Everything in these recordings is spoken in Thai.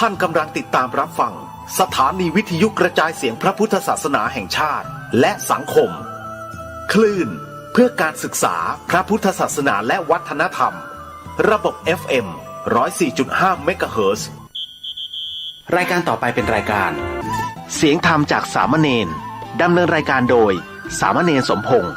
ท่านกำลังติดตามรับฟังสถานีวิทยุกระจายเสียงพระพุทธศาสนาแห่งชาติและสังคมคลื่นเพื่อการศึกษาพระพุทธศาสนาและวัฒนธรรมระบบ FM 104.5 เมกะเฮิรตซ์รายการต่อไปเป็นรายการเสียงธรรมจากสามเณรดำเนินรายการโดยสามเณรสมพงษ์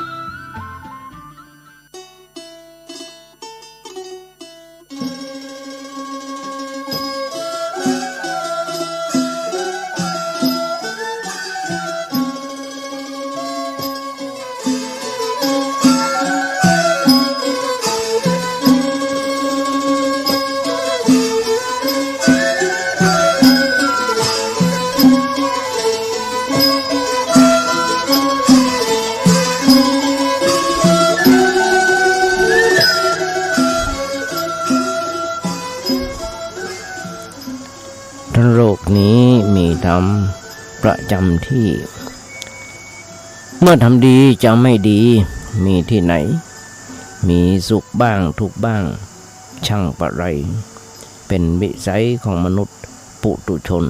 โลกนี้มีธรรมประจำที่เมื่อทำดีจะไม่ดีมีที่ไหนมีสุขบ้างทุกข์บ้างช่างประไรเป็นวิสัยของมนุษย์ปุถุชน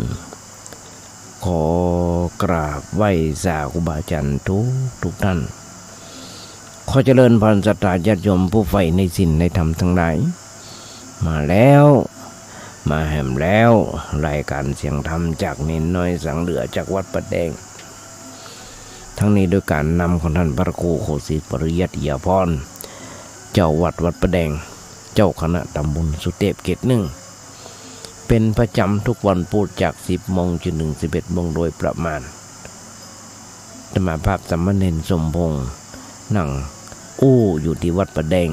ขอกราบไหว้สาธุบาอาจารย์ทุกท่านขอเจริญพรศรัทธาญาติโยมผู้ใฝ่ในศีลในธรรมทั้งหลายมาแล้วมาแหมแล้วรายการเสียงธรรมจากเนนน้อยสังเหลือจากวัดประแดงทั้งนี้โดยการนำของท่านพระครูโคสิปริยัติยาพรเจ้าวัดประแดงเจ้าคณะตำบลสุเทพเขตหนึ่งเป็นประจำทุกวันพุธจาก 10 โมงจนถึง 11 โมงโดยประมาณธรรมภาพสามเณรสมพงษ์นั่งอยู่ที่วัดประแดง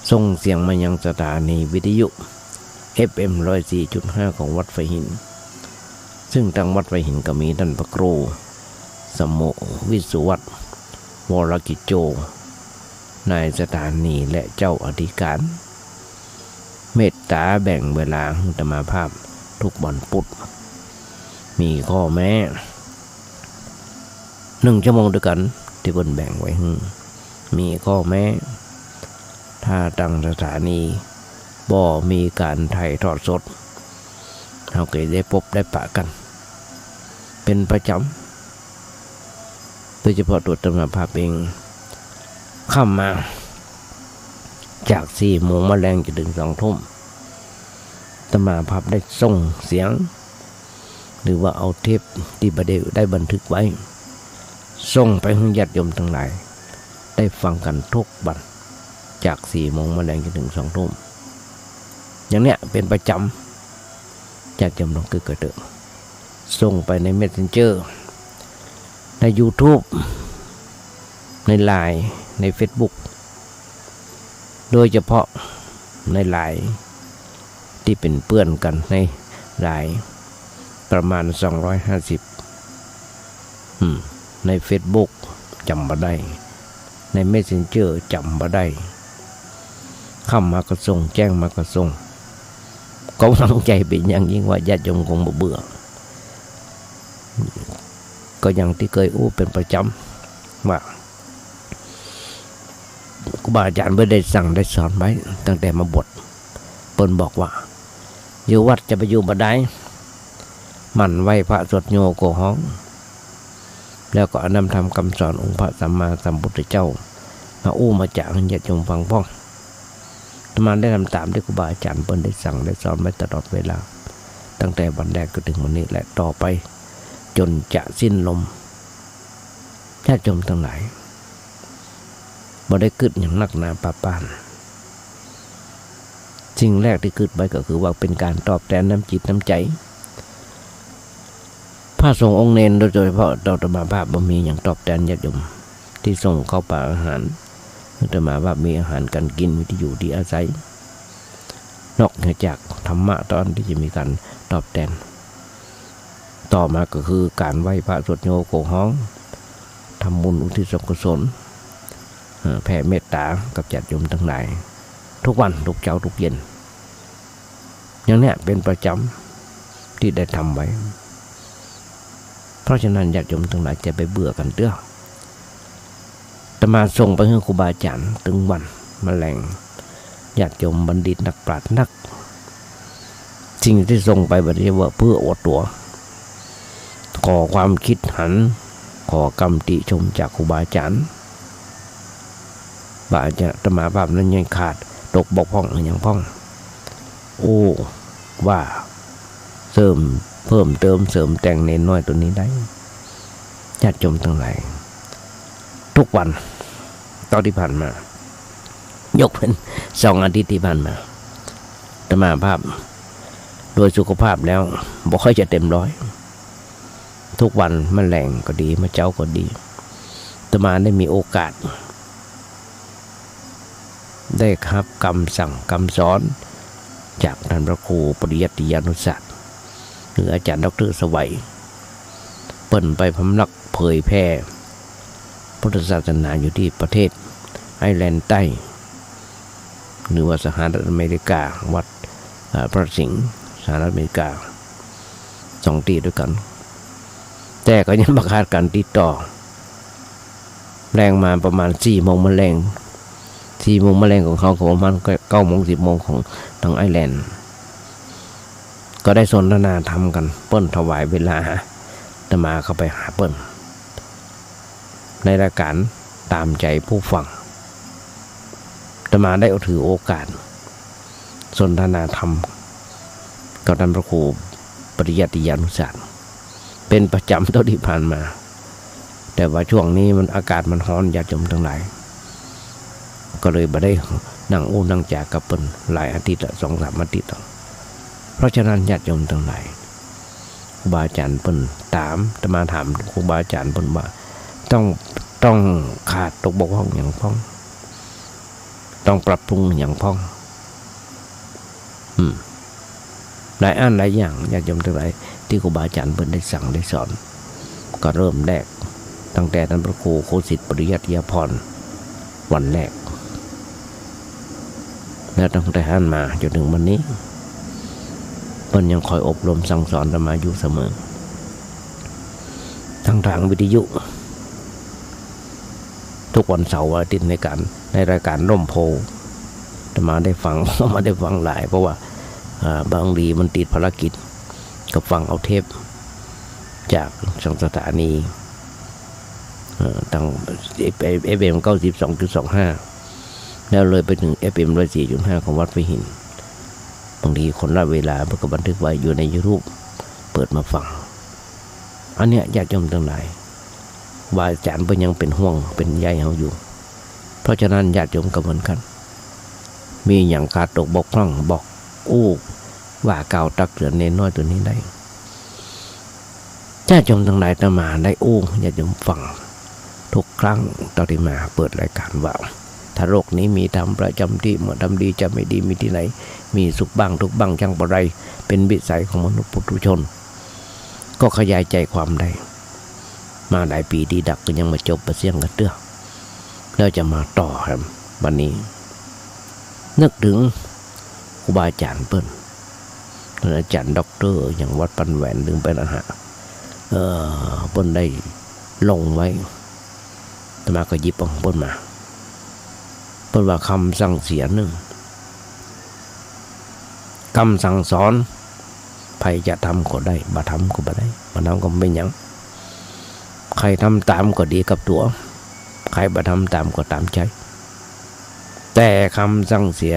ส่งเสียงมายังสถานีวิทยุFM 104.5 ของวัดไฟหินซึ่งทางวัดไฟหินก็มีท่านพระครูสมุวิสุวัตรวรกิจโจนายสถานีและเจ้าอธิการเมตตาแบ่งเวลาให้ธรรมภาพทุกวันพุธมีข้อแม้1 ชั่วโมงด้วยกันที่เพิ่นแบ่งไว้มีข้อแม้ถ้าตั้งสถานีบ่มีการถ่ายทอดสดเราก็ได้พบได้ปะกันเป็นประจำโดยเฉพาะตัวธรรมภาพเองเข้ามาจาก 4 โมงมาแรงจนถึง 2 ทุ่มธรรมภาพได้ส่งเสียงหรือว่าเอาเทปที่ได้บันทึกไว้ส่งไปให้ญาติโยมทั้งหลายได้ฟังกันทุกวันจาก 4 โมงมาแรงจนถึง 2 ทุ่มอย่างเนี้ยเป็นประจำญาติโยมลองเกิดเดิมส่งไปใน Messenger ใน YouTube ใน LINE ใน Facebook โดยเฉพาะใน LINE ที่เป็นเพื่อนกันใน LINE ประมาณ250ใน Facebook จำบ่ได้ใน Messenger จำบ่ได้เข้ามากระส่งแจ้งมากระส่งกำลังใจเป็นอย่างยิ่งว่าญาติโยมคงบ่เบื่อก็อย่างที่เคยเป็นประจำว่าครูบาอาจารย์เพิ่นได้สั่งได้สอนไว้ตั้งแต่มาบวชเพิ่นบอกว่าอยู่วัดจะไปอยู่บ่ได้มันไหว้พระสวดโยโกฮ้องแล้วก็นำธรรมคำสอนองค์พระสัมมาสัมพุทธเจ้ามามาจากให้ญาติโยมฟังพ้องธรรมะได้ทำตามที่ครูบาอาจารย์เพิ่นได้สั่งได้สอนไว้ตลอดเวลาตั้งแต่วันแรกจนถึงวันนี้และต่อไปจนจะสิ้นลมญาติโยมทั้งหลายบ่ได้คิดอย่างหนักหนาปาปานสิ่งแรกที่คิดไว้ก็คือว่าเป็นการตอบแทนน้ำจิตน้ำใจพระสงฆ์องค์เนรโดยเฉพาะเราธรรมภาพบ่มีอย่างตอบแทนญาติโยมที่ส่งเข้าป่าอาหารธรรมภาพมีอาหารการกินมีที่อยู่ที่อาศัยนอกจากธรรมะตอนที่จะมีการตอบแทนต่อมาก็คือการไหว้พระสวดโยโกฮ้องทำบุญอุทิศกุศลแผ่เมตตากับญาติโยมทั้งหลายทุกวันทุกเช้าทุกเย็นอย่างนี้เป็นประจำที่ได้ทำไว้เพราะฉะนั้นญาติโยมทั้งหลายจะไปเบื่อกันเด้อแต่มาส่งไปให้ครูบาอาจารย์ถึงวันแมลงญาติโยมบัณฑิตนักปราชญ์นัก สิ่งที่ส่งไปแบบนี้ว่าเพื่ออวดตัวขอความคิดหันขอกำติชมจากครูบาอาจารย์บาอาจารย์ธรรมาภาพนั้นยังขาดตกบกพร่องอย่างพ้องโอ้ว่าเพิ่มเติมเสริมแต่งเน้นน้อยตัวนี้ได้ญาติโยมทั้งหลายทุกวันตอนที่ผ่านมายกเป็น2 อาทิตย์ที่ผ่านมาธรรมาภาพโดยสุขภาพแล้วบ่ค่อยจะเต็มร้อยทุกวันมันแรงก็ดีมาเจ้าก็ดีธรรมาได้มีโอกาสได้ครับคำสั่งคำสอนจากท่านพระครูปริยัติยานุศาสตร์หรืออาจารย์ดร.สวัยเปิ่นไปพำนักเผยแพร่พุทธศาสนาอยู่ที่ประเทศไอร์แลนด์ใต้หรือว่าสหรัฐอเมริกาวัดพระสิงห์สหรัฐอเมริกา2 ที่ด้วยกันแต่ก็ยังประกาศการติดต่อแรงมาประมาณ4 โมงแมลงของเขาก็ประมาณ9 โมง 10 โมงของทางไอร์แลนด์ก็ได้สนทนาธรรมกันเปิ้นถวายเวลาจะมาเข้าไปหาเปิ้นในรายการตามใจผู้ฟังจะมาได้ถือโอกาสสนทนาธรรมกับท่านพระครูปริยัติยานุศาสตร์เป็นประจำเท่าที่ผ่านมาแต่ว่าช่วงนี้มันอากาศมันร้อนญาติโยมทั้งหลายก็เลยบ่ได้นั่งนั่งจากกับเปิ้นหลายอาทิตย์ละ2-3 อาทิตย์เพราะฉะนั้นญาติโยมทั้งหลายครูบาอาจารย์เปิ้นจะมาถามครูบาอาจารย์เปิ้นว่าต้องขาดตกบกพร่องอย่างพ้องต้องปรับปรุงอย่างพ้องหลายหลายอย่างญาติโยมทั้งหลายที่ครูบาอาจารย์เปิ้นได้สั่งได้สอนก็เริ่มแรกตั้งแต่ท่านพระครูโคสิทธิ์ปริยัติยาภรณ์วันแรกและตั้งแต่ท่านมาจนถึงวันนี้เปิ้นยังคอยอบรมสั่งสอนธรรมาอยู่เสมอทางวิทยุทุกวันเสาร์อาทิตย์ในรายการร่มโพธรรมาได้ฟังมาได้ฟังหลายเพราะว่าบางทีมันติดภารกิจก็ฟังเอาเทปจากสถานีทาง FM 92.25 แล้วเลยไปถึง FM 104.5 ของวัดไผ่หินบางทีคนละเวลาเพื่อบันทึกไว้อยู่ใน YouTube เปิดมาฟังอันเนี้ยญาติโยมทั้งหลายว่าอาจารย์เพิ่นยังเป็นห่วงเป็นใยเฮาอยู่เพราะฉะนั้นญาติโยมก็เหมือนกันมีอย่างขาดตกบกพร่องบอกว่ากล่าวตักเตือนเน้นน้อยตัวนี้ได้ญาติโยมทั้งหลายจะมาได้ญาติโยมฟังทุกครั้งตอนที่มาเปิดรายการว่าถ้าโลกนี้มีธรรมประจำที่เมื่อทำดีจะไม่ดีมีที่ไหนมีสุขบ้างทุกบ้างจังบ่ไรเป็นวิสัยของมนุษย์ปุถุชนก็ขยายใจความได้มาหลายปีดีดักก็ยังมาจบประเสียงกันเตื้อแล้วจะมาต่อครับวันนี้นึกถึงครูบาอาจารย์เปิ้นอาจารย์ด็อกเตอร์อย่างวัดปันแหวนถึงเป็นอาหารเปิ้นได้ลงไว้แต่มาก็หยิบของเปิ้นมาเปิ้นว่าคำสั่งเสียหนึ่งคำสั่งสอนใครจะทำก็ได้บ่ทำก็บ่ได้บ่ทำก็ไม่หยังใครทำตามก็ดีกับตัวใครบ่ทำตามก็ตามใจแต่คำสั่งเสีย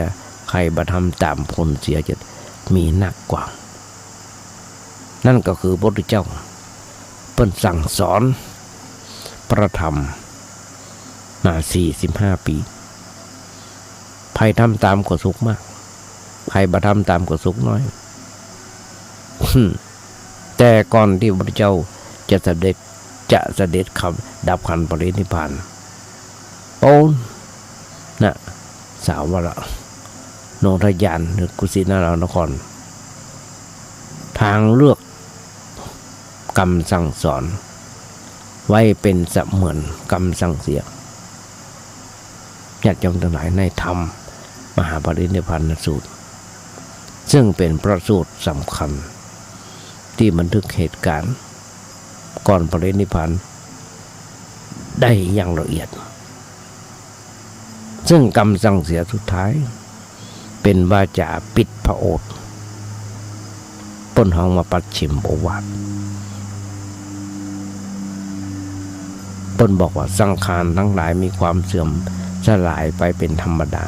ใครบ่ทำตามผลเสียจะมีหนักกว่านั่นก็คือพระพุทธเจ้าเปิ้นสั่งสอนประธรรมมา45 ปีใครทำตามก็สุขมากใครบ่ทำตามก็สุขน้อยแต่ก่อนที่พระพุทธเจ้าจะเสด็จขับดับขันธ์ปรินิพพานสาวละโนทยานหรือกุสินารานครทางเลือกคำสั่งสอนไว้เป็นเสมือนคำสั่งเสียญาติโยมทั้งหลายในธรรมมหาปรินิพพานสูตรซึ่งเป็นพระสูตรสำคัญที่บันทึกเหตุการณ์ก่อนปรินิพพานได้อย่างละเอียดซึ่งคำสั่งเสียสุดท้ายเป็นวาจาปิดพระโอษฐ์ เปิ้นห้องว่าปัดฉิมโอวาทเปิ้นบอกว่าสังขารทั้งหลายมีความเสื่อมสลายไปเป็นธรรมดา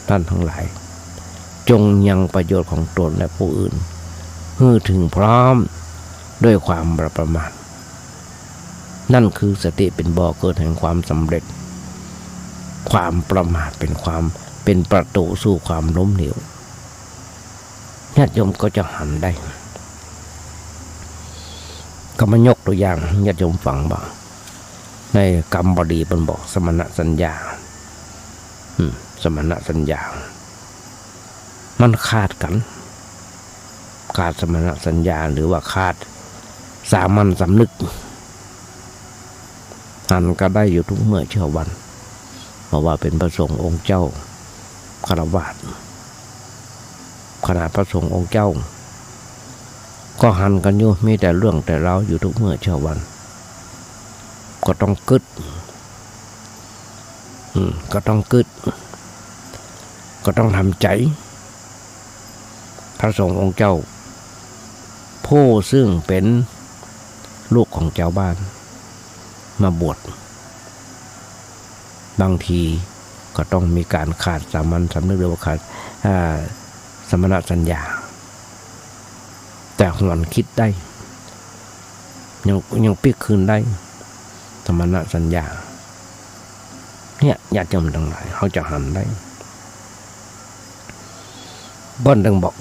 ท่านทั้งหลายจงยังประโยชน์ของตนและผู้อื่นให้ถึงพร้อมด้วยความประมาทนั่นคือสติเป็นบ่อเกิดแห่งความสำเร็จความประมาทเป็นประตูสู่ความล้มเหลวญาติโยมก็จะหันได้ก็มายกตัวอย่างญาติโยมฟังบ้างในกรรมบดีมันบอกสมณสัญญาสมณสัญญามันขาดกันขาดสมณสัญญาหรือว่าขาดสามัญสำนึกหันก็ได้อยู่ทุกเมื่อเช้าวันเพราะว่าเป็นพระสงฆ์องค์เจ้าฆราวาสขนาดพระสงฆ์องค์เจ้าก็หันกันอยู่มีแต่เรื่องแต่เราอยู่ทุกเมื่อเช้าวันก็ต้องกึดก็ต้องทำใจพระสงฆ์องค์เจ้าผู้ซึ่งเป็นลูกของเจ้าบ้านมาบวชบางทีก็ต้องมีการขาดสามัญสำนึกหรือว่าขาดสมณสัญญาแต่หวนคิดได้ยังปิกคืนได้สมณสัญญาเนี่ยญาติโยมทั้งหลายเขาจะหันได้บ้านดังบอก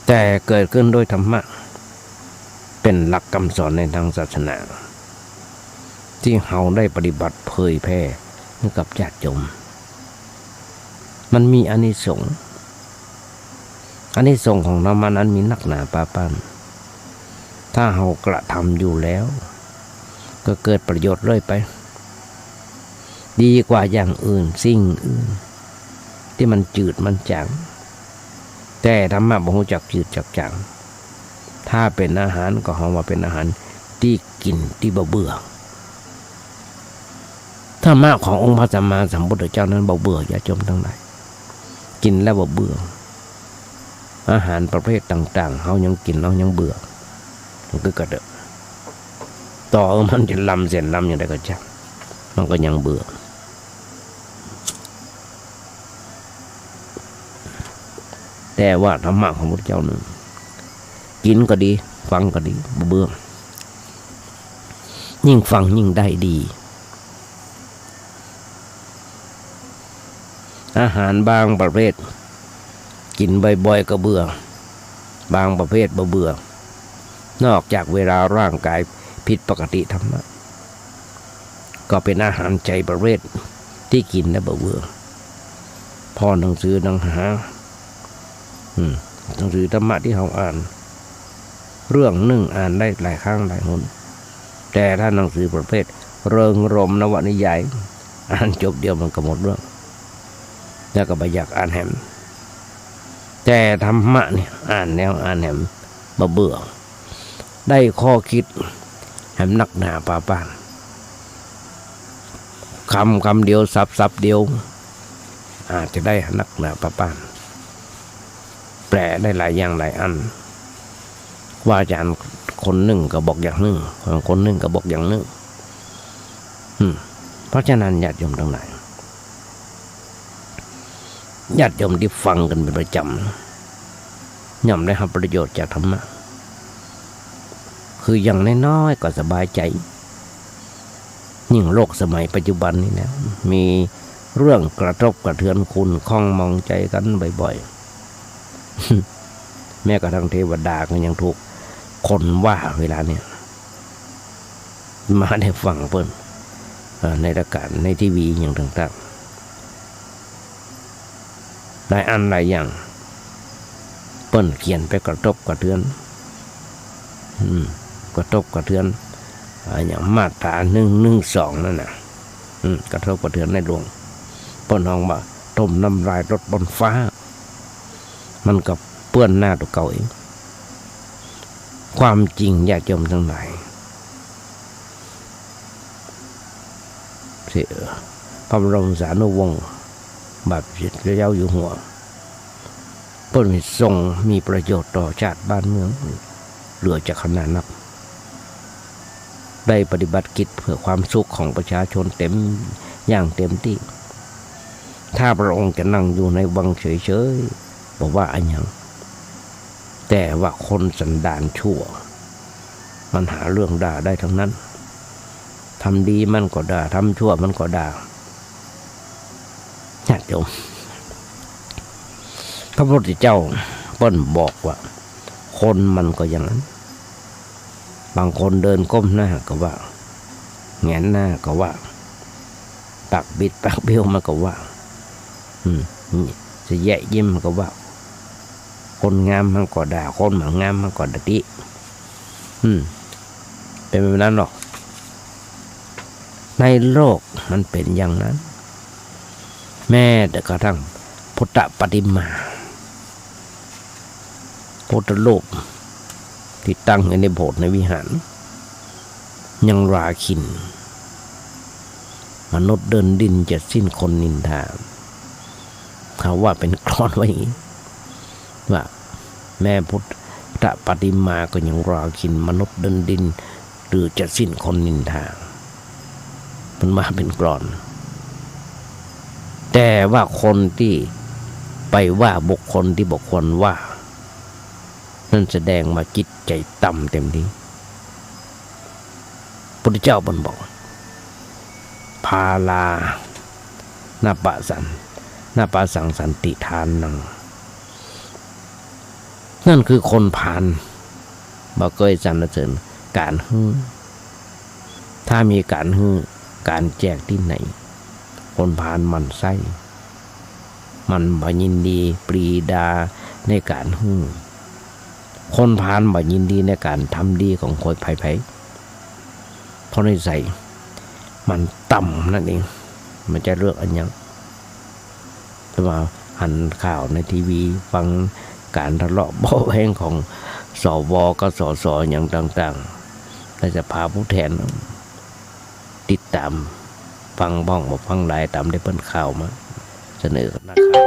แต่เกิดขึ้นโดยธรรมะเป็นหลักคำสอนในทางศาสนาที่เราได้ปฏิบัติเผยแพร่ให้กับญาติโยมมันมีอานิสงส์ของธรรมะนั้นมีนักหนาปาปานถ้าเรากระทำอยู่แล้วก็เกิดประโยชน์เลยไปดีกว่าอย่างอื่นสิ่งอื่นที่มันจืดมันจางแต่ธรรมะบ่รู้จักจืดจักจางถ้าเป็นอาหารก็เฮาว่าเป็นอาหารที่กินที่บ่เบื่อธรรมะขององค์พระสัมมาสัมพุทธเจ้านั้นบ่เบื่ออย่าจมทั้งหลายกินแล้วบ่เบื่ออาหารประเภทต่างๆเฮายังกินเรายังเบื่อมันก็กระเดอะต่อมันจะลำเส้นลำอย่างไรก็ช่างมันก็ยังเบื่อแต่ว่าธรรมะของพระเจ้านั้นกินก็ดีฟังก็ดีบ่เบื่อยิ่งฟังยิ่งได้ดีอาหารบางประเภทกินบ่อยๆก็เบื่อบางประเภทบ่เบื่อนอกจากเวลาร่างกายผิดปกติธรรมะก็เป็นอาหารใจประเภทที่กินแล้วบ่เบื่อพอหนังสือหนังหาหนังสือธรรมะที่เราอ่านเรื่องหนึ่งอ่านได้หลายครั้งหลายหนแต่ถ้าหนังสือประเภทเริงรมย์นวนิยายอ่านจบเดียวมันก็หมดเรื่องแล้วก็ไปอยากอ่านแหมแต่ธรรมะเนี่ยอ่านแล้วอ่านแหมบ่เบื่อได้ข้อคิดแหมนักหนาปาปานคำเดียวสับเดียวอาจจะได้นักหนาปาปานแปลได้หลายอย่างหลายอันว่าอาจารย์คนหนึ่งก็บอกอย่างหนึ่งคนหนึ่งก็บอกอย่างหนึ่งเพราะฉะนั้นญาติโยมทั้งหลายญาติโยมที่ฟังกันเป็นประจำย่อมได้รับประโยชน์จากธรรมะคืออย่างน้อยๆก็สบายใจยิ่งโลกสมัยปัจจุบันนี้นะมีเรื่องกระทบกระเทือนคุณข้องมองใจกันบ่อยๆแม้กระทั่งเทวดาก็ยังถูกคนว่าเวลาเนี่ยมาได้ฟังเพิ่นในรายการในทีวีอย่างต่างๆหลายอันหลายอย่างเปิ้นเขียนไปกระทบกระเทือนกระทบกระเทือนอย่างมาตรา112นั่นน่ะกระทบกระเทือนในดวงเปิ้นห้องว่าต้มน้ำลายรถบนฟ้ามันก็เปื้อนหน้าตัวเก่าเองความจริงญาติโยมทั้งหลายพระบรมสารีวงศ์บาทพระเจ้าอยู่หัว เปิ้นส่งมีประโยชน์ต่อชาติบ้านเมืองเหลือจะขนาดนับได้ปฏิบัติกิจเพื่อความสุขของประชาชนเต็มอย่างเต็มที่ถ้าพระองค์จะนั่งอยู่ในวังเฉยๆบอกว่าอันยังแต่ว่าคนสันดานชั่วมันหาเรื่องด่าได้ทั้งนั้นทำดีมันก็ด่าทำชั่วมันก็ด่าญาติโยมพระพุทธเจ้าเปิ้นบอกว่าคนมันก็อย่างนั้นบางคนเดินก้มหน้าก็ว่าแงนหน้าก็ว่าปากบิดปากเบี้ยวมันก็ว่าจะแย่ยิ้มมันก็ว่าคนงามมันก็ด่าคนหมางามมันก็ด่าดิเป็นแบบนั้นหรอกในโลกมันเป็นอย่างนั้นแม้แต่กระทั่งพุทธปฏิมาพุทธรูปที่ตั้งอยู่ในโบสถ์ในวิหารยังราคินมนุษย์เดินดินจะสิ้นคนนินทาเขาว่าเป็นกลอนไว้อย่างนี้ว่าแม่พุทธปฏิมาก็ยังราคินมนุษย์เดินดินหรือจะสิ้นคนนินทามันมาเป็นกลอนแต่ว่าคนที่ไปว่าบุคคลที่บุคคลว่านั่นแสดงมาจิตใจต่ำเต็มที่พุทธเจ้าบอกพาลานาปะสังสันติทานนังนั่นคือคนผ่านบ่เคยสรรเสริญการฮื้อถ้ามีการฮื้อการแจกที่ไหนคนผ่านมันไส้มันบ่ยินดีปรีดาในการฮื้อคนผ่านบ่ยินดีในการทำดีของคนไผ่เพราะในใจมันต่ำนั่นเองมันจะเลือกอันยังแต่ว่าหันข่าวในทีวีฟังการทะเลาะเบาะแว้งของสวกับสสอย่างต่างๆและจะพาผู้แทนติดตามฟังบ้องบอกฟังหลายตามได้เปิ้นข่าวมาเสนอนักข่าว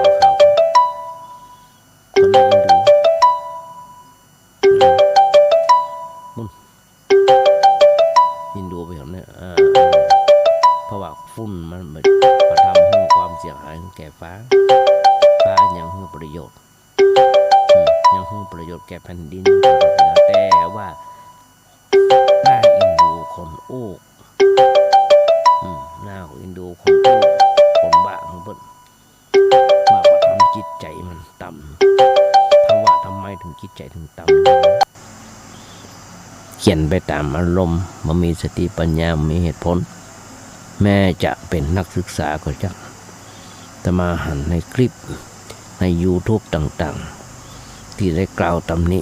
คนได้ยินดูไปเห็นเนี่ยเพราะว่าฝุ่นมันมาทำให้ความเสียหายแก่ฟ้ายังให้ประโยชน์ยังให้ประโยชน์แก่แผ่นดินแต่ว่าน่าอินดูคนโอ้น่าอินดูคนโอ้คนบ้าของเพิ่นว่าทำจิตใจมันต่ำถ้าว่าทำไมถึงจิตใจถึงต่ำเขียนไปตามอารมณ์มันมีสติปัญญามีเหตุผลแม้จะเป็นนักศึกษาก็จักแต่มาหันในคลิปใน YouTube ต่างๆที่ได้กล่าวตำหนิ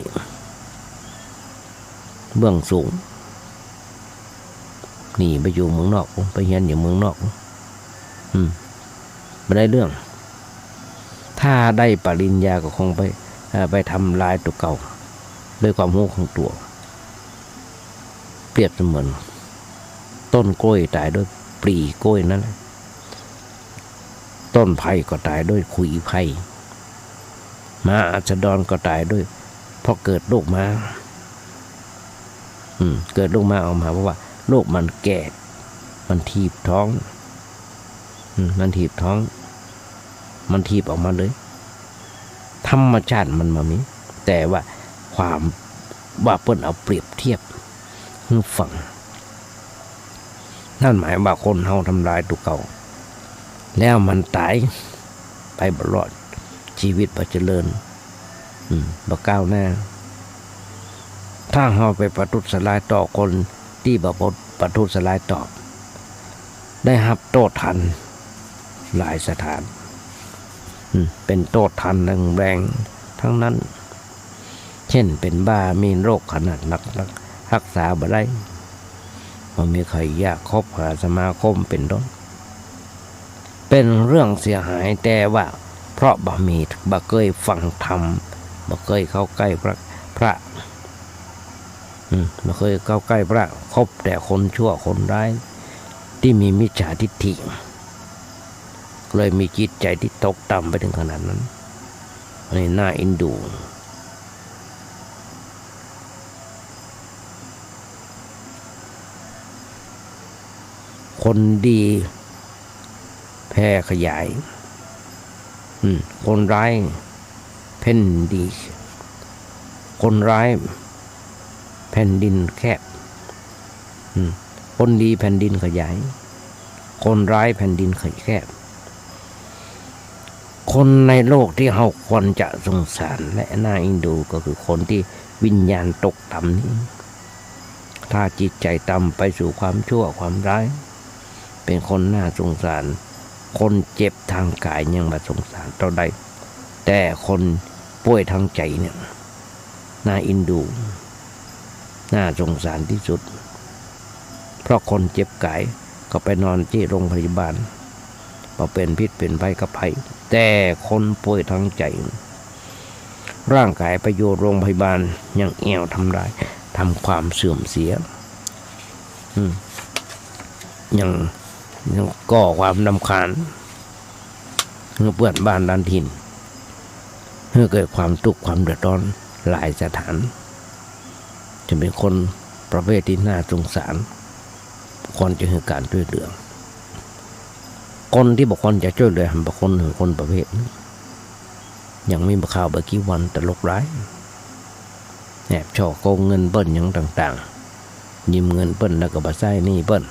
เบื้องสูงหนีไปอยู่เมืองนอกไปเรียนอยู่เมืองนอกไม่ได้เรื่องถ้าได้ปริญญาก็คงไปทำลายตัวเก่าด้วยความโง่ของตัวเปรียบเสมือนต้นกล้วยตายด้วยปลีกล้วยนั่นแหละต้นไผ่ก็ตายด้วยขุยไผ่ม้าอัสดรก็ตายด้วยเพราะเกิดลูกม้าเกิดลูกม้าออกมาเพราะว่าลูกมันแก่มันถีบท้องมันถีบท้องมันถีบออกมาเลยธรรมชาติมันมามีแต่ว่าความว่าเปิ้นเอาเปรียบเทียบฝั่งนั่นหมายว่าคนเฮาทำลายตัวเก่าแล้วมันตายไปบรอดชีวิตบ่เจริญบ่ก้าวหน้าถ้าเฮาไปประทุษร้ายต่อคนที่บ่ประทุษร้ายตอบได้รับโทษทันหลายสถานเป็นโทษทันแรงทั้งนั้นเช่นเป็นบ้ามีโรคขนาดหนักรักษาบ่ได้มันมีใครอยากคบหาสมาคมเป็นต้นเป็นเรื่องเสียหายแต่ว่าเพราะบ่เคยฟังธรรมบ่เคยเข้าใกล้พระบ่เคยเข้าใกล้พระคบแต่คนชั่วคนร้ายที่มีมิจฉาทิฏฐิเลยมีจิตใจที่ตกต่ำไปถึงขนาดนั้น อันนี้น่าเอ็นดูคนดีแพร่ขยายคนร้ายแผ่นดีคนร้ายแผ่นดินแคบคนดีแผ่นดินขยายคนร้ายแผ่นดินแคบคนในโลกที่เราควรจะสงสารและน่าเอ็นดูก็คือคนที่วิญญาณตกต่ำนี้ถ้าจิตใจต่ำไปสู่ความชั่วความร้ายเป็นคนน่าสงสารคนเจ็บทางกายยังมาสงสารเท่าใดแต่คนป่วยทางใจเนี่ยน่าเอ็นดูน่าสงสารที่สุดเพราะคนเจ็บกายก็ไปนอนที่โรงพยาบาลพอเป็นพิษเป็นภัยกับภัยแต่คนป่วยทางใจร่างกายไปอยู่โรงพยาบาลยังแอวทำร้ายทำความเสื่อมเสียยังก่อความรำคาญเมื่อเปื้อนบ้านด้านถิ่นเมื่อเกิดความทุกข์ความเดือดร้อนหลายสถานจะเป็นคนประเภทที่น่าสงสารคนจะให้การช่วยเหลือคนที่บอกคนจะช่วยเหลือเป็นคนประเภทยังไม่มาข่าวบกี่วันแต่ลกร้ายแอบช่อโกงเงินเปิ้นอย่างต่างๆยืมเงินเปิ้นแล้วก็บาใช้หนี้เปิ้น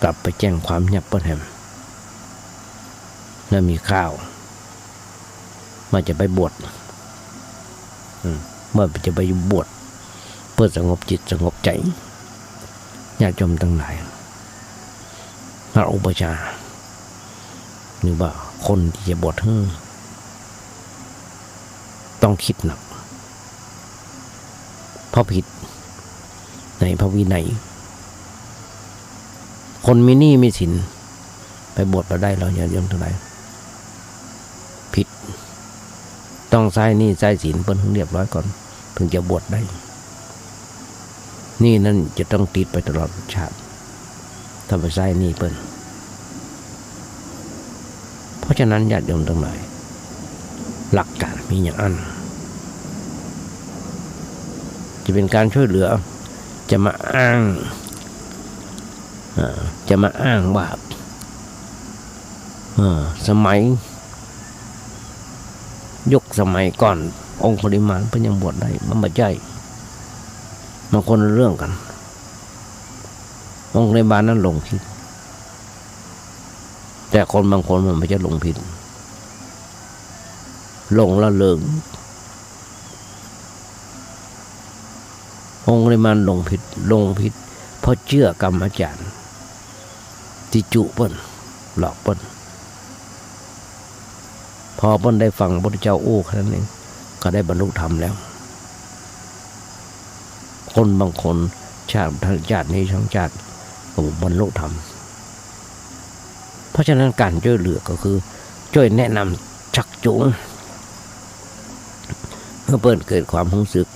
กลับไปแจ้งความยับเปิ้นแฮมแล้วมีข่าวมาจะไปบวชเมื่อจะไปบวชเพื่อสงบจิตสงบใจญาติโยมทั้งหลายพระอุปชาหรือว่าคนที่จะบวชต้องคิดหนักเพราะผิดในพระวินัยคนมีหนี้มีสินไปบวชมาได้เราอย่าเรื่องเท่าไหร่ผิดต้องใช้หนี้ใช้สินเพิ่นเรียบร้อยก่อนถึงจะบวชได้นี่นั่นจะต้องติดไปตลอดชาติถ้าไปใช้หนี้เพิ่นเพราะฉะนั้นญาติโยมทั้งหลายหลักการมีอย่างอันจะเป็นการช่วยเหลือจะมาอ้างว่าสมัยยุคสมัยก่อนองค์ปริมาณเพิ่นยังบวชได้มันไม่ใช่บางคนเรื่องกันองค์ในบาลนั้นหลงผิดแต่คนบางคนมันไม่ใช่หลงผิดหลงละเลิงองค์ในบาลหลงผิดเพราะเชื่อกรรมอาจารย์ที่จุเปิ้นหลอกเปิ้นพอเปิ้นได้ฟังพระพุทธเจ้าโอ้แค่นั้นเองก็ได้บรรลุธรรมแล้วคนบางคนชาตินี้ทั้งชาติก็บรรลุธรรมเพราะฉะนั้นการช่วยเหลือก็คือช่วยแนะนำชักจูงเพื่อเปิ้นเกิดความรู้สึก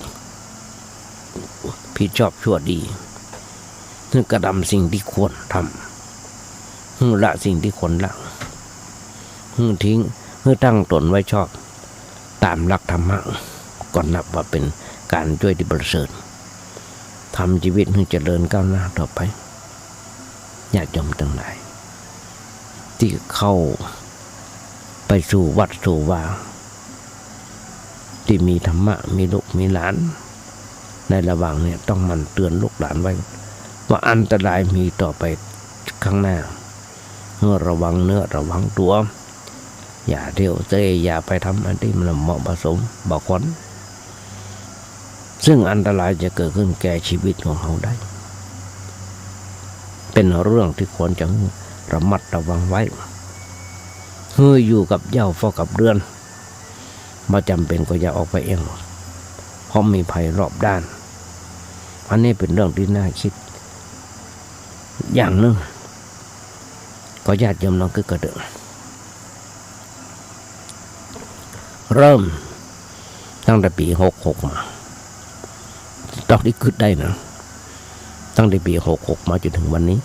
ผิดชอบชั่วดีเพื่อกระทำสิ่งที่ควรทำเพื่อละสิ่งที่ควรละเพื่อทิ้งเพื่อตั้งตนไว้ชอบตามหลักธรรมะก่อนนับว่าเป็นการช่วยที่ประเสริฐทำชีวิตให้เจริญก้าวหน้าต่อไปญาติโยมทั้งหลายที่เข้าไปสู่วัดสู่วาที่มีธรรมะมีลูกมีหลานในระหว่างเนี่ยต้องมันเตือนลูกหลานไว้ว่าอันตรายมีต่อไปข้างหน้าเมื่อระวังเนื้อระวังตัวอย่าเที่ยวเตะอย่าไปทำอันที่มันเหมาะผสมบอกคนซึ่งอันตรายจะเกิดขึ้นแก่ชีวิตของเราได้เป็นเรื่องที่ควรจะระมัดระวังไว้เมื่ออยู่กับเหย้าเฝ้ากับเรือนมาจำเป็นก็อย่าออกไปเองเพราะมีภัยรอบด้านอันนี้เป็นเรื่องที่น่าคิดอย่างหนึ่งก็ญาติโยมน้องคือกระเดืองเริ่มตั้งแต่ปี66มาตอนที่คิดได้นะตั้งแต่ปี66มาจนถึงวันนี้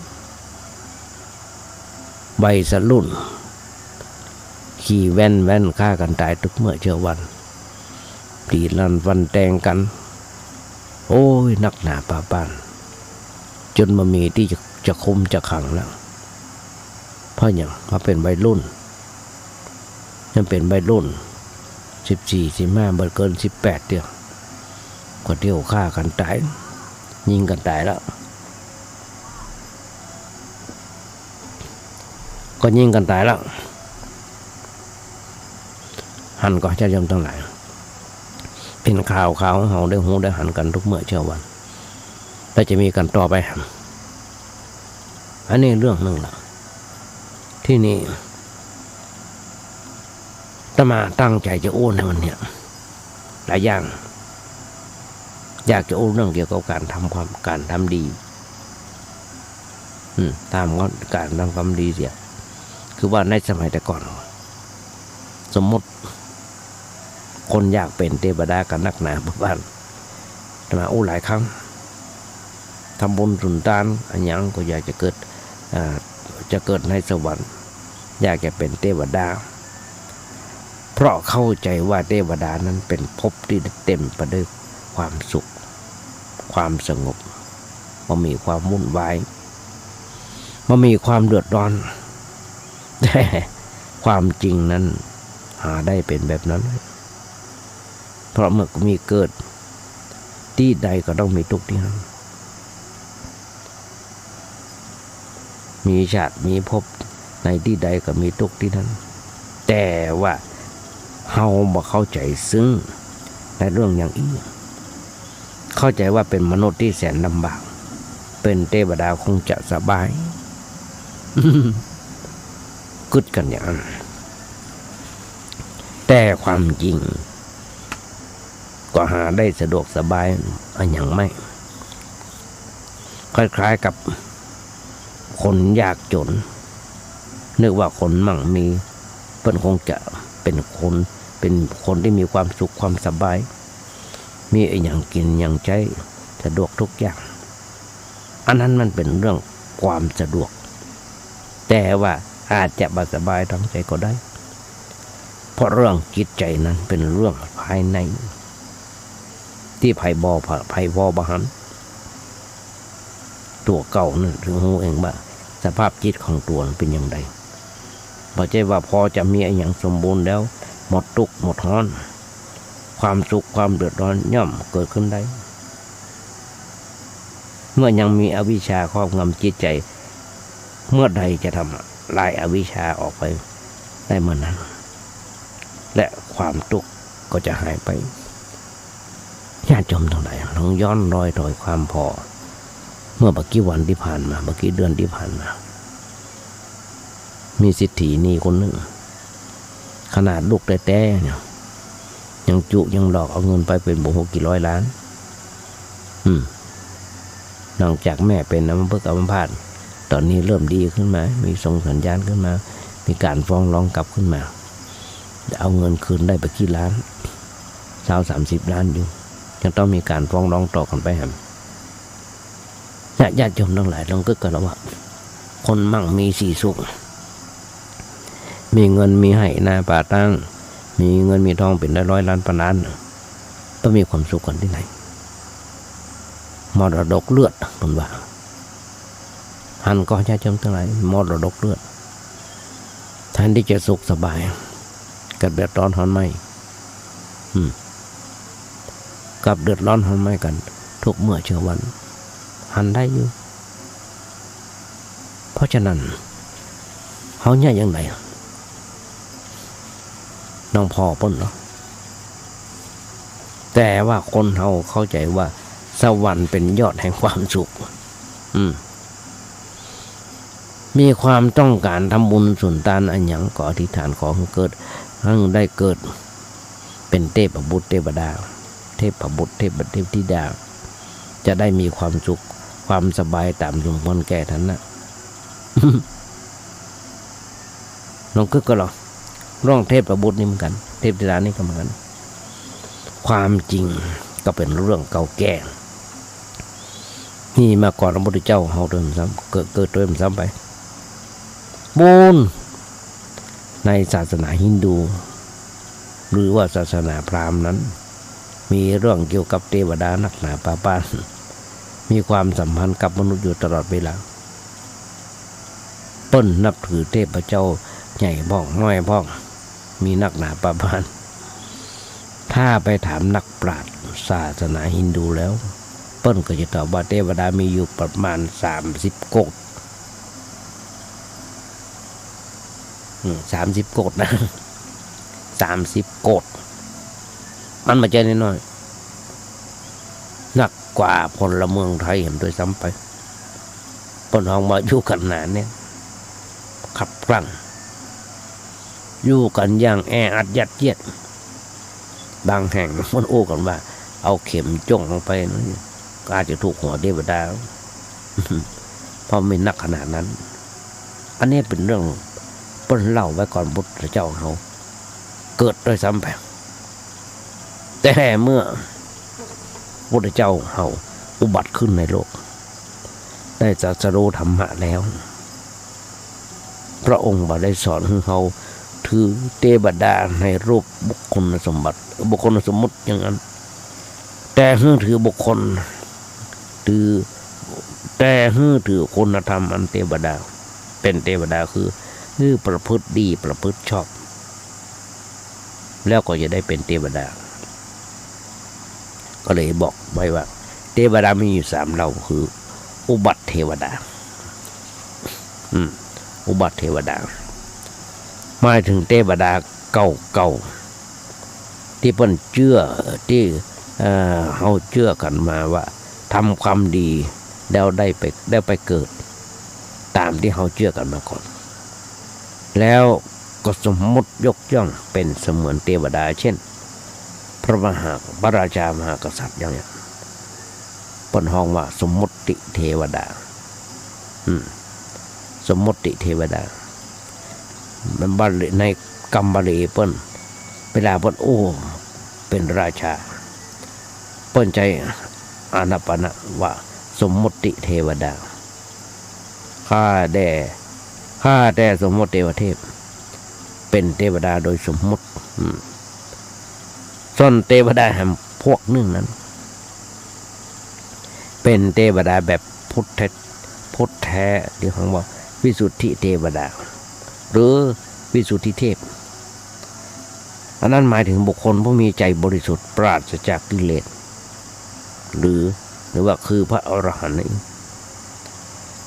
วัยรุ่น ขี่แว่นฆ่ากันตายทุกเมื่อเช้าวันตีลันฟันแตงกันโอ้ยนักหนาป่าบ้านจนมามีที่จะคุมจะขังแล้วเพราะอย่างมาเป็นวัยรุ่นยังเป็นวัยรุ่น14-15บ่เกิน18เดียวก็เที่ยวฆ่ากันตายยิงกันตายแล้วก็ยิงกันตายแล้วหันก็จะยอมทั้งหลายเป็นข่าวเฮาได้หูได้หันกันทุกเมื่อเช้าวันและจะมีกันต่อไปอันนี้เรื่องหนึ่งละที่นี่อาตมาตั้งใจจะโอ้ในวันเนี้ยหลายอย่างอยากจะโอ้เรื่องเกี่ยวกับการทำดีตามการทำความดีเสียคือว่าในสมัยแต่ก่อนสมมติคนอยากเป็นเทวดากันนักหนาบ้านอาตมาโอ้หลายครั้งทำบุญสุนทานอันยังก็อยากจะเกิดในสวรรค์อยากจะเป็นเทวดาเพราะเข้าใจว่าเทวดานั้นเป็นภพที่เต็มไปด้วยความสุขความสงบไม่มีความวุ่นวายไม่มีความเดือดร้อนแต่ความจริงนั้นหาได้เป็นแบบนั้นเพราะเมื่อมีเกิดที่ใดก็ต้องมีทุกข์ที่นั้นมีชาติมีภพในที่ใดก็มีทุกข์ที่นั้นแต่ว่าเฮาบ่เข้าใจซึ่งในเรื่องอย่างอีกเข้าใจว่าเป็นมนุษย์ที่แสนลำบากเป็นเทวดาคงจะสบายกึดกันอย่างนั้นแต่ความจริงก็หาได้สะดวกสบายอันอย่างไม่คล้ายๆกับคนยากจนนึกว่าคนมั่งมีเพิ่นคงจะเป็นคนที่มีความสุขความสบายมีอย่างกินอย่างใช้สะดวกทุกอย่างอันนั้นมันเป็นเรื่องความสะดวกแต่ว่าอาจจะบ่สบายทั้งใจก็ได้เพราะเรื่องจิตใจนั้นเป็นเรื่องภายในที่ไผ่บอบัหันตัวเก่านั่นถึงรู้เองว่าสภาพจิตของตัวเป็นอย่างไรพอใจว่าพอจะมีอย่างสมบูรณ์แล้วหมดทุกข์หมดร้อนความสุขความเดือดร้อนย่อมเกิดขึ้นได้เมื่อยังมีอวิชชาครอบงำจิตใจเมื่อใดจะทำลายอวิชชาออกไปได้เมื่อนั้นและความทุกข์ก็จะหายไปญาติโยมทั้งหลายลองย้อนรอยความพอเมื่อบักกี้วันที่ผ่านมาบักกี้เดือนที่ผ่านมามีสิทธินี่คนหนึ่งขนาดลูกแต่เนี่ยยังจุยังหลอกเอาเงินไปเป็นบุกกี่ร้อยล้านนอกจากแม่เป็นอัมพฤกษ์อัมพาตตอนนี้เริ่มดีขึ้นมามีส่งสัญญาณขึ้นมามีการฟ้องร้องกลับขึ้นมาจะเอาเงินคืนได้ไปกี่ล้าน30 ล้านอยู่ยังต้องมีการฟ้องร้องต่อกันไปแฮมญาติโยมทั้งหลายลองกึกกันแล้วว่าคนมั่งมีสีสุขมีเงินมีให้นาป่าตั้งมีเงินมีทองเป็นร้อยล้านพันล้านต้องมีความสุขกันที่ไหนมรดกเลือดบนว่าหันก็ญาติโยมทั้งหลายมรดกเลือดแทนที่จะสุขสบายกับเดือดร้อนหอนไหมกับเดือดร้อนหอนไหมกันทุกเมื่อเช้าวันหันได้อยู่เพราะฉะนั้นเขาเนี่ยอย่างไรน้องพ่อป้นเนาะแต่ว่าคนเขาเข้าใจว่าสวรรค์เป็นยอดแห่งความสุขมีความต้องการทำบุญสุนทานอันหยังก็อธิษฐานขอให้เกิดให้ได้เกิดเป็นเทพบุตรเทวดาเทพบุตรเทพธิดาจะได้มีความสุขความสบายตามสมควรแก่ท่านนะ น้องก็หรอร่องเทพบุตรนี่เหมือนกันเทพธิดานี่ก็เหมือนกันความจริงก็เป็นเรื่องเก่าแก่นี่มาก่อนพระพุทธเจ้าเฮาเดิมซ้ำเกิดเดิมซ้ำไปบุญ ในศาสนาฮินดูหรือว่าศาสนาพราหมณ์นั้นมีเรื่องเกี่ยวกับเทวดานักหนาป่าบ้านมีความสัมพันธ์กับมนุษย์อยู่ตลอดเวลาเปิ้นนับถือเทพเจ้าใหญ่บ้องน้อยบ้องมีนักหนาป่าบ้านถ้าไปถามนักปราชญ์ศาสนาฮินดูแล้วเปิ้นก็จะตอบว่าเทวดามีอยู่ประมาณ30 โกฏ30 โกฏนะ30 โกฏมันมาใจน้อยๆนักกว่าพลเมืองไทยเห็นโดยซ้ำไปเปิ้นห้องมาอยู่กันหนาเนี่ยขับกลั่งอยู่กันอย่างแออัดยัดเยียดบางแห่งมันโอ้กันว่าเอาเข็มจ้องลงไปนั่นก็อาจจะถูกหัวเทวดา เพราะไม่นักขนาดนั้นอันนี้เป็นเรื่องเปิ้นเล่าไว้ก่อนพุทธเจ้าเขาเกิดโดยซ้ำไปแต่เมื่อพุทธเจ้าเขาอุบัติขึ้นในโลกได้ตรัสรู้ธรรมะแล้วพระองค์ได้สอนให้เขาถือเทวดาในรูปบุคคลสมบัติบุคคลสมมุติอย่างนั้นแต่ถือบุคคลถือคุณธรรมอันเทวดาเป็นเทวดาคือประพฤติดีประพฤติชอบแล้วก็จะได้เป็นเทวดาก็เลยบอกไว้ว่าเทวดามีอยู่3เหล่าคืออุบัติเทวดาอุบัติเทวดาหมายถึงเทวดาเก่าที่เพิ่นเชื่อที่เขาเชื่อกันมาว่าทำความดีแล้วได้ไปเกิดตามที่เขาเชื่อกันมาก่อนแล้วก็สมมติยกย่องเป็นเสมือนเทวดาเช่นพระราชามหากษัตริย์อย่างนี้เปิ้นฮ้องว่าสมมติเทวดาสมมติเทวดามันบาลีในกรรมบาลีเปิ้นเวลาเปิ้นโอ้เป็นราชาเปิ้นใจอานาปนะว่าสมมติเทวดาข้าแต่สมมติเทวเทพเป็นเทวดาโดยสมมติส่วนเทวดาแห่งพวกนึงนั้นเป็นเทวดาแบบพุทธแท้ที่เขาบอกวิสุทธิเทวดาหรือวิสุทธิเทพอันนั้นหมายถึงบุคคลผู้มีใจบริสุทธิ์ปราศจากกิเลสหรือว่าคือพระอรหันต์นี่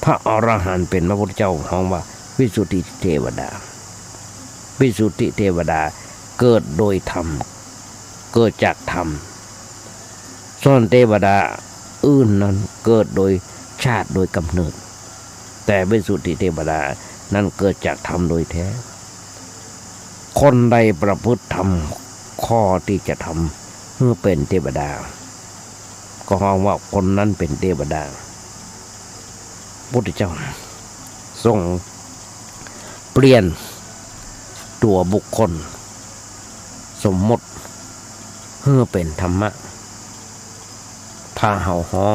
พระอรหันต์เป็นพระพุทธเจ้าฮ้องว่าวิสุทธิเทวดาวิสุทธิเทวดาเกิดโดยธรรมเกิดจากธรรมส่วนเทวดาอื่นนั้นเกิดโดยชาติโดยกำเนิดแต่วิสุทธิเทวดานั้นเกิดจากธรรมโดยแท้คนใดประพฤติธรรมข้อที่จะทำเพื่อเป็นเทวดาก็ฮ้องว่าคนนั้นเป็นเทวดาพุทธเจ้าทรงเปลี่ยนตัวบุคคลสมมติเพื่อเป็นธรรมะพาเฮาฮ้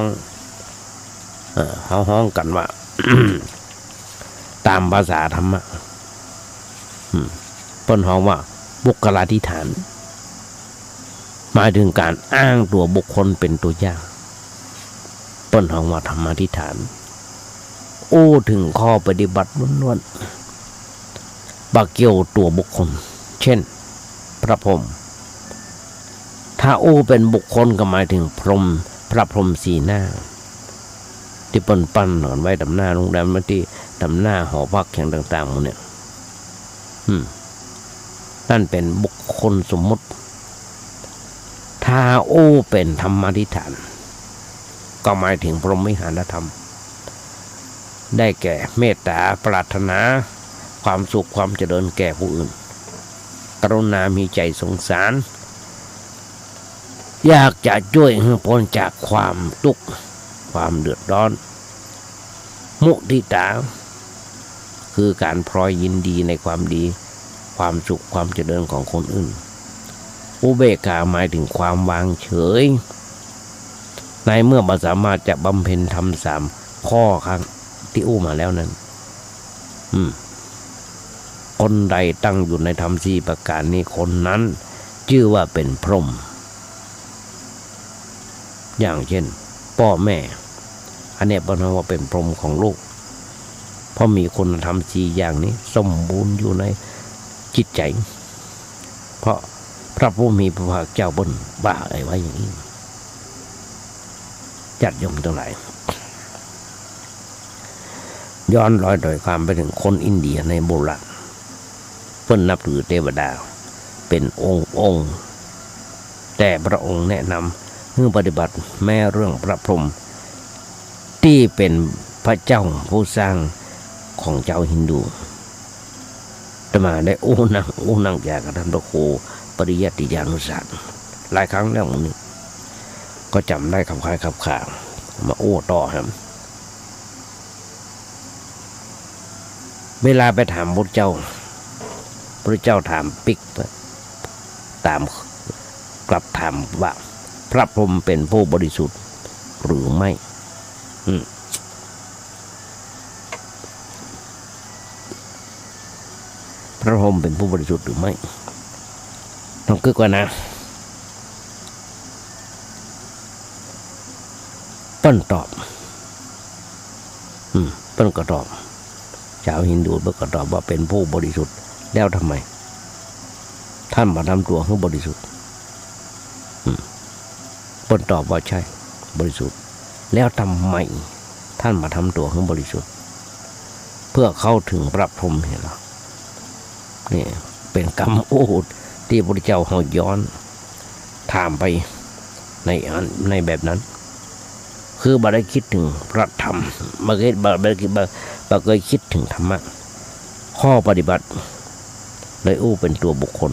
องกันว่า ตามภาษาธรรมะเปิ้นฮ้องว่าบุคลาธิฐานหมายถึงการอ้างตัวบุคคลเป็นตัวอย่างเปิ้นฮ้องว่าธรรมาธิฐานโอ้ถึงข้อปฏิบัติล้วนๆบักเกี่ยวตัวบุคคลเช่นพระพรหมถ้าโอ้เป็นบุคคลก็หมายถึงพรหมพระพรหมสีหน้าที่ปั้นไว้ดำหน้าโรงแรมที่ดำหน้าหอพักแห่งต่างๆหมดเนี่ยนั่นเป็นบุคคลสมมติถ้าโอ้เป็นธรรมาธิฐานก็หมายถึงพรหมวิหารธรรมได้แก่เมตตาปรารถนาความสุขความเจริญแก่ผู้อื่นกรุณามีใจสงสารอยากจะช่วยให้พ้นจากความทุกข์ความเดือดร้อนมุทิตาคือการพลอยยินดีในความดีความสุขความเจริญของคนอื่นอุเบกขาหมายถึงความวางเฉยในเมื่อบ่สามารถจะบำเพ็ญธรรม3 ข้อครั้งที่อู้มาแล้วนั้น คนใดตั้งอยู่ในธรรมสี่ประการนี้คนนั้นชื่อว่าเป็นพรหมอย่างเช่นพ่อแม่อันนี้บอกว่าเป็นพรหมของลูกเพราะมีคุณธรรมสี่อย่างนี้สมบูรณ์อยู่ในจิตใจเพราะพระผู้มีพระภาคเจ้าบนว่าอะไรไว้อย่างนี้จัดยมทั้งหลายย้อนรอยโดยความไปถึงคนอินเดียในโบราณเพิ่นนับถือเทวดาเป็นองค์แต่พระองค์แนะนำให้ปฏิบัติแม้เรื่องพระพรหมที่เป็นพระเจ้าผู้สร้างของเจ้าฮินดูจะมาได้นั่งแจกกับท่านพระครูปริยัติยานุศาสตร์หลายครั้งแล้วนี้ก็จำได้คำคล้ายคำข่าวมาต่อครับเวลาไปถามพระเจ้าถามปิกตามกลับถามว่าพระพรหมเป็นผู้บริสุทธิ์หรือไม่พระพรหมเป็นผู้บริสุทธิ์หรือไม่ต้องกึกว่านะเปิ้นตอบเปิ้นก็ตอบชาวฮินดูเปิ้นก็ตอบว่าเป็นผู้บริสุทธิ์แล้วทำไมท่านมาทำตัวให้บริสุทธิ์เปิ้นตอบว่าใช่บริสุทธิ์แล้วทำไมท่านมาทำตัวให้บริสุทธิ์เพื่อเข้าถึงพระพรหมเห็นหรอนี่เป็นกรรมที่พระพุทธเจ้าเฮาย้อนถามไปในแบบนั้นคือบ่ได้คิดถึงพระธรรมบ่เคยคิดถึงธรรมะข้อปฏิบัติเลยเป็นตัวบุคคล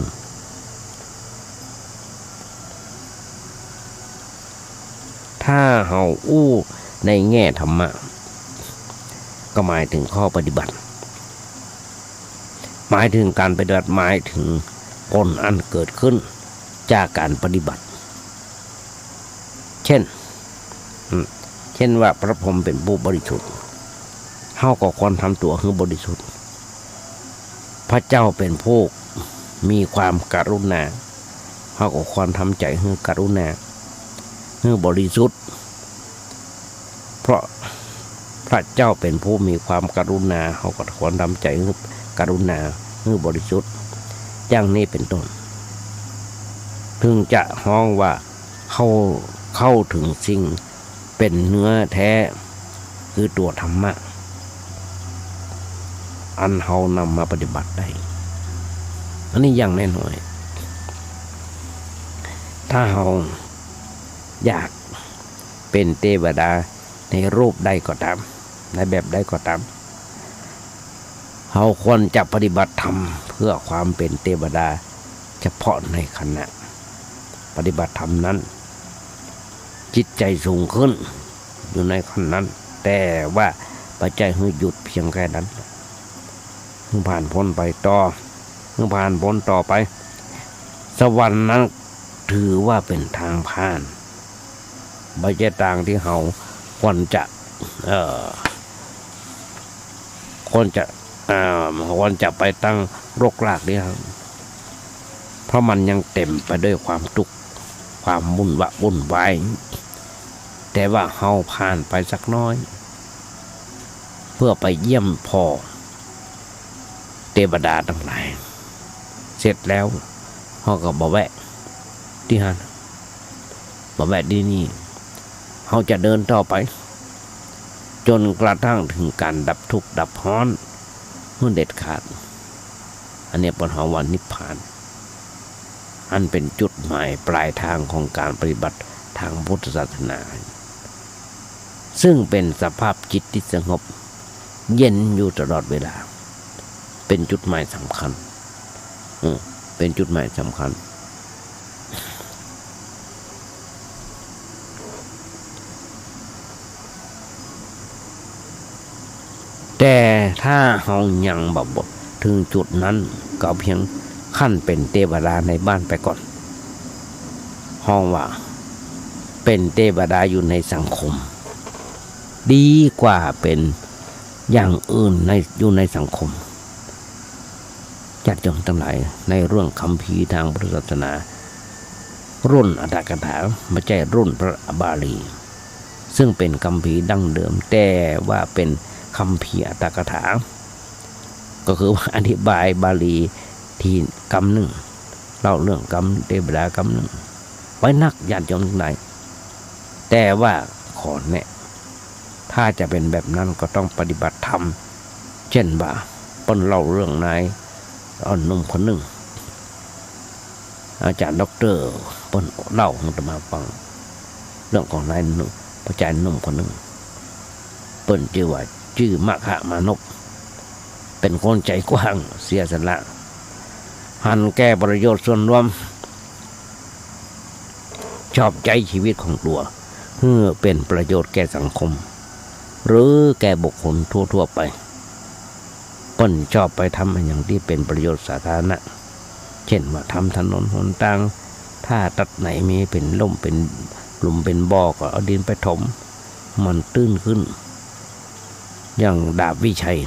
ถ้าเฮาในแง่ธรรมะก็หมายถึงข้อปฏิบัติหมายถึงการปฏิบัติหมายถึงผลอันเกิดขึ้นจากการปฏิบัติเช่นว่าพระพรหมเป็นผู้บริสุทธิ์เฮาก็ควรทำตัวให้บริสุทธิ์พระเจ้าเป็นผู้มีความกรุณาเฮาก็ควรทำใจให้กรุณาให้บริสุทธิ์เพราะพระเจ้าเป็นผู้มีความกรุณาเฮาก็ควรทำใจให้กรุณาให้บริสุทธิ์อย่างนี้เป็นต้นถึงจะฮ้องว่าเข้าถึงสิ่งเป็นเนื้อแท้คือตัวธรรมะอันเฮานำมาปฏิบัติได้อันนี้อย่างแน่นอนถ้าเฮาอยากเป็นเทวดาในรูปใดก็ตามในแบบใดก็ตามเฮาควรจะปฏิบัติธรรมเพื่อความเป็นเทวดาเฉพาะในขณะปฏิบัติธรรมนั้นจิตใจสูงขึ้นอยู่ในขั้นนั้นแต่ว่าปัจจัยให้หยุดเพียงแค่นั้นผ่านพ้นไปผ่านพ้นต่อไปสวรรค์นั้นถือว่าเป็นทางผ่านไม่ใช่ทางที่เราควรจะไปตั้งรกรากนี่ครับเพราะมันยังเต็มไปด้วยความทุกข์ความวุ่นวายแต่ว่าเฮาผ่านไปสักน้อยเพื่อไปเยี่ยมพ่อเทวดาทั้งหลายเสร็จแล้วเฮาก็บ่แวะที่นั่นบ่แวะที่นี่เฮาจะเดินต่อไปจนกระทั่งถึงการดับทุกข์ดับร้อนเมื่อเด็ดขาดอันนี้เป็นหาวันนิพพานอันเป็นจุดหมายปลายทางของการปฏิบัติทางพุทธศาสนาซึ่งเป็นสภาพจิตที่สงบเย็นอยู่ตลอดเวลาเป็นจุดหมายสำคัญเป็นจุดหมายสำคัญแต่ถ้าเฮายังบ่ถึงจุดนั้นก็เพียงขั้นเป็นเทวดาในบ้านไปก่อนห้องว่าเป็นเทวดาอยู่ในสังคมดีกว่าเป็นอย่างอื่นอยู่ในสังคม ญาติโยมทั้งหลายในเรื่องคัมภีร์ทางพุทธศาสนารุ่นอัตถกถาไม่ใช่รุ่นพระบาลีซึ่งเป็นคัมภีร์ดั้งเดิมแต่ว่าเป็นคัมภีร์อัตถกถาก็คือว่าอธิบายบาลีที่กรรมหนึ่งเล่าเรื่องกรรมเทวดากรรมหนึ่งไว้นักญาติโยมทั้งหลายแต่ว่าขอแนะถ้าจะเป็นแบบนั้นก็ต้องปฏิบัติธรรมเช่นว่าต้นเล่าเรื่องนายหนุ่มคนหนึ่งอาจารย์ด็อกเตอร์เปิ้นเล่าให้มาฟังเรื่องของนายหนุ่มอาจารย์หนุ่มคนหนึ่งเปิ้นชื่อมหามานพเป็นคนใจกว้างเสียสละหันแก้ประโยชน์ส่วนรวมชอบใจชีวิตของตัวเพื่อเป็นประโยชน์แก่สังคมหรือแก่บุคคลทั่วๆไปเปิ้นชอบไปทำอย่างที่เป็นประโยชน์สาธารณะเช่นว่าทำถนนหนทางถ้าตัดไหนมีเป็นล่มเป็นหลุมเป็นบ่อก็เอาดินไปถมมันตื้นขึ้นอย่างดาบวิชัย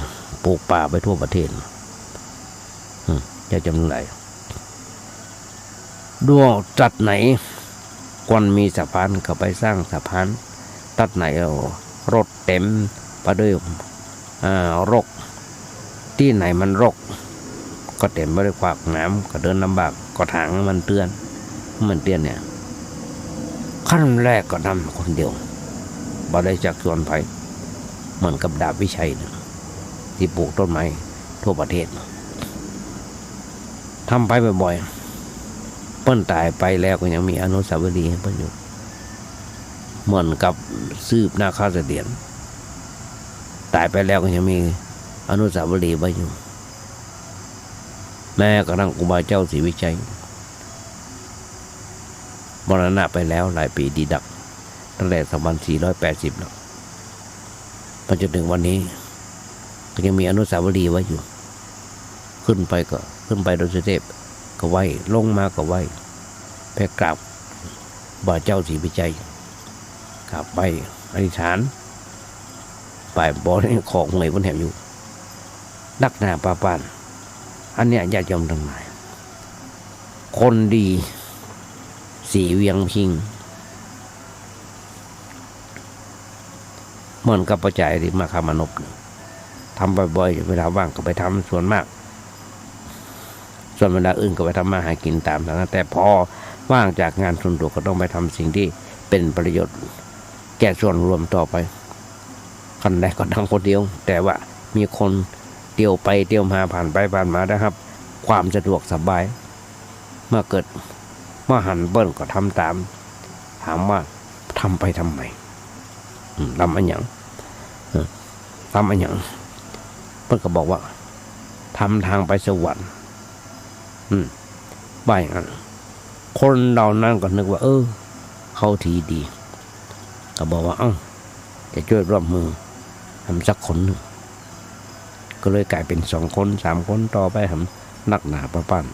ปลูกป่าไปทั่วประเทศจะจำไรดวงตัดไหนควรมีสะพานก็ไปสร้างสะพานตัดไหนเอารถเต็มไปด้วยรกที่ไหนมันรกก็เต็มไปด้วยขวากน้ำก็เดินลำบากก็ถางมันเตือนเนี่ยขั้นแรกก็ทำคนเดียวบ่ได้จักชวนไปเหมือนกับดาบวิชัยที่ปลูกต้นไม้ทั่วประเทศทำไปบ่อยๆเปิ้นตายไปแล้วก็ยังมีอนุสาวรีย์ให้เปิ้นอยู่เหมือนกับซืบนาคาเสถียรตายไปแล้วก็ยังมีอนุสาวรีย์ไว้อยู่แม้กระทั่งครูบาเจ้าศรีวิชัยมรณะไปแล้วหลายปีดีดักตั้งแต่2480แล้วจนถึงวันนี้ก็ยังมีอนุสาวรีย์ไว้อยู่ขึ้นไปโดยสุเทพก็ไหวลงมาก็ไหวแผ่กราบบาเจ้าศรีวิชัยกราบไปอธิษฐานไปบ่อนี่ของไงบนแหมอยู่นักหนาปาปานอันเนี้ยญาติโยมทั้งหลายคนดีสีเวียงพิงเหมือนกับประจัยที่มาคามานพทำบ่อยๆเวลาว่างก็ไปทำส่วนมากส่วนเวลาอื่นก็ไปทำมาหากินตามนั้นแต่พอว่างจากงานส่วนตัวก็ต้องไปทำสิ่งที่เป็นประโยชน์แก่ส่วนรวมต่อไปคนใดก็ทั้งคนเดียวแต่ว่ามีคนเที่ยวไปเที่ยวมาผ่านไปผ่านมานะครับความสะดวกสบายเมื่อเกิดหันเบิ้ลก็ทำตามถามว่าทำไปทำไมทำอันอย่างเพิ่นก็บอกว่าทำทางไปสวรรค์บ่ายนั้นคนเรานั้นก็นึกว่าเขาทีดีก็บอกว่าจะช่วยร่วมมือทำสักคนหนึ่งก็เลยกลายเป็น2 คน3 คนต่อไปทำนักหนาประปั้น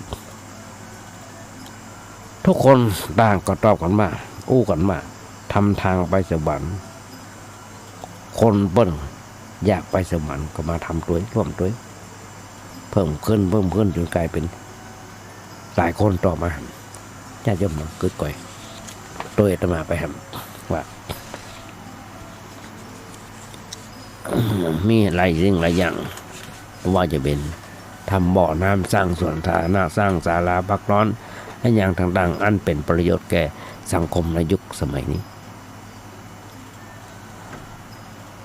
ทุกคนต่างก็ตอบกันมาอู้กันมาทำทางไปสวรรค์คนเปิ้นอยากไปสวรรค์ก็มาทำตัวร่วมตัวเพิ่มขึ้นจนกลายเป็นหลายคนต่อมาญาติโยมเกิดก่อยโดยอาตมาไปทำว่ามีหลายสิ่งหลายอย่างว่าจะเป็นทำบ่อน้ำสร้างสวนสาธารณะสร้างศาลาพักร้อนและอย่างต่างๆอันเป็นประโยชน์แก่สังคมในยุคสมัยนี้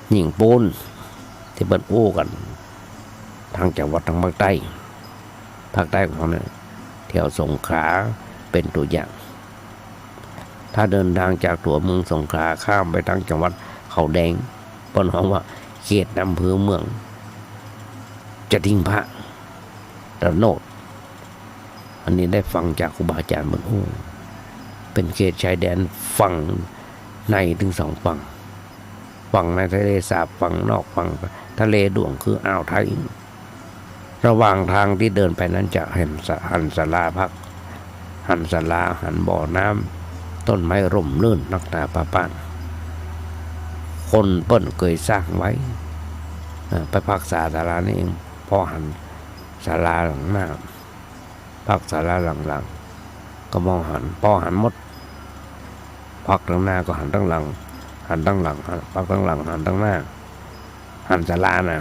หญิงปูนที่เปิดอู้กันทางจังหวัดทางภาคใต้ของเขาเนี่ยแถวสงขลาเป็นตัวอย่างถ้าเดินทางจากตัวเมืองสงขลาข้ามไปทางจังหวัดเขาแดงเปิ้นว่าเขตอำเภอเมืองจะทิ้งพระระโนดอันนี้ได้ฟังจากครูบาอาจารย์บนหูเป็นเขตชายแดนฝั่งในถึง2 ฝั่งในทะเลสาบฝั่งนอกฝั่งทะเลดวงคืออ่าวไทยระหว่างทางที่เดินไปนั้นจะเห็นหันศาลาพักหันศาลาหันบ่อน้ำต้นไม้ร่มรื่นนักหนาปาปานคนเปิ้นเคยสร้างไว้ไปพักศาลานี่เองพอหันศาลาหลังหน้า พักศาลาหลังๆก็มองหันพอหันหมดพักตั้งหน้าก็หันตั้งหลังหันตั้งหลังพักตั้งหลังหันตั้งหน้าหันศาลานะ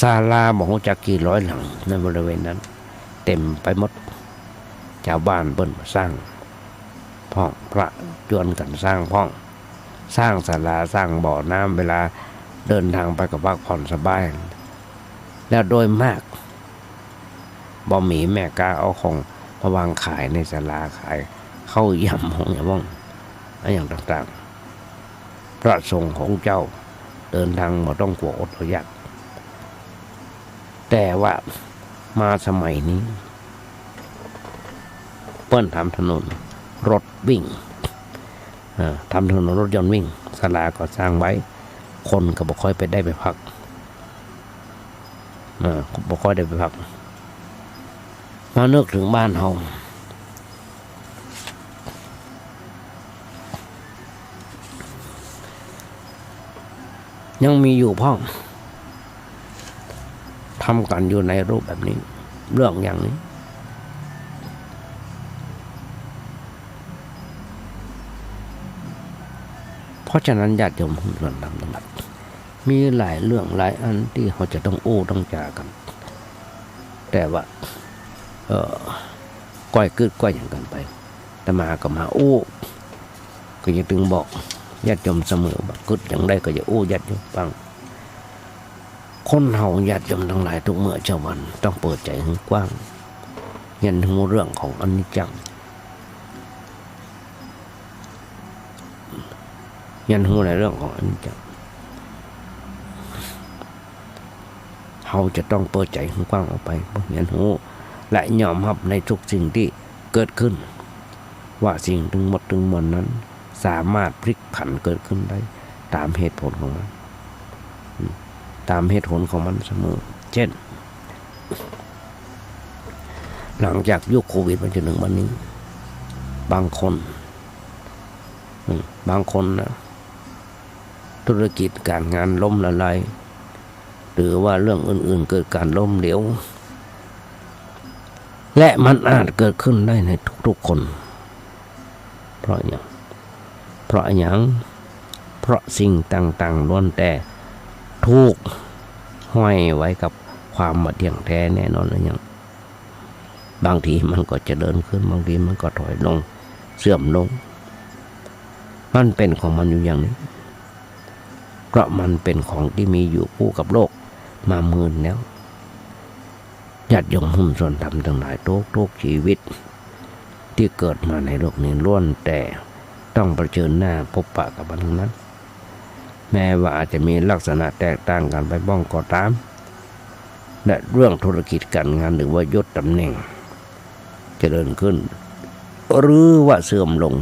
ศาลาบอกว่าจะกี่ร้อยหลังในบริเวณนั้นเต็มไปหมดชาวบ้านเปิ้นสร้างห้องพระจวนกันสร้างห้องสร้างศาลาสร้างบ่อน้ำเวลาเดินทางไปกับพักผ่อนสบายแล้วโดยมากบ่มีแม่กาเอาของมาวางขายในศาลาขายเข้ายำของอย่างว่องอย่างต่างๆพระสงฆ์ของเจ้าเดินทางมาต้องกลัวอดอยากแต่ว่ามาสมัยนี้เปิ้นทำถนนรถวิ่งทำถนนรถยนต์วิ่งศาลาก็สร้างไว้คนก็บ่ค่อยไปได้ไปพักบ่ค่อยได้ไปพักมานึกถึงบ้านเฮายังมีอยู่พ่องทำกันอยู่ในรูปแบบนี้เรื่องอย่างนี้เพราะฉะนั้นญาติโยมทุกท่านทั้งหลายมีหลายเรื่องหลายอันที่เขาจะต้องโอ้ต้องจากันแต่ว่าก้อยกึดก้อยอย่างกันไปแต่มาก็มาโอ้ก็ยังถึงบอกญาติโยมเสมอแบบกึดอย่างใดก็จะโอ้ญาติโยมฟังคนเฮาญาติโยมทั้งหลายทุกเมื่อเช้าวันต้องเปิดใจให้กว้างเห็นถึงเรื่องของอนิจจังยันหูในเรื่องของอนิจจังเราจะต้องเปิดใจกว้างออกไปยันหูและยอมรับในทุกสิ่งที่เกิดขึ้นว่าสิ่งทั้งหมดทั้งมวลนั้นสามารถพลิกผันเกิดขึ้นได้ตามเหตุผลของมันตามเหตุผลของมันเสมอเช่นหลังจากยุคโควิดมาจนถึงวันนี้บางคนนะธุรกิจการงานล้มละลายหรือว่าเรื่องอื่นๆเกิดการล้มเหลวและมันอาจเกิดขึ้นได้ในทุกๆคนเพราะอย่างเพราะสิ่งต่างๆล้วนแต่ถูกห้อยไว้กับความมาเที่ยงแท้แน่นอนอย่างบางทีมันก็จะเดินขึ้นบางทีมันก็ถอยลงเสื่อมลงมันเป็นของมันอยู่อย่างนี้เพราะมันเป็นของที่มีอยู่คู่กับโลกมาหมื่นแล้วญาติโยมหุ้นส่วนธรรมทั้งหลายทุกชีวิตที่เกิดมาในโลกนี้ล้วนแต่ต้องเผชิญหน้าพบปะกับมันทั้งนั้นแม้ว่าอาจจะมีลักษณะแตกต่างกันไปบ้างก็ตามและเรื่องธุรกิจการงานหรือว่ายศตำแหน่งเจริญขึ้นหรือว่าเสื่อมลง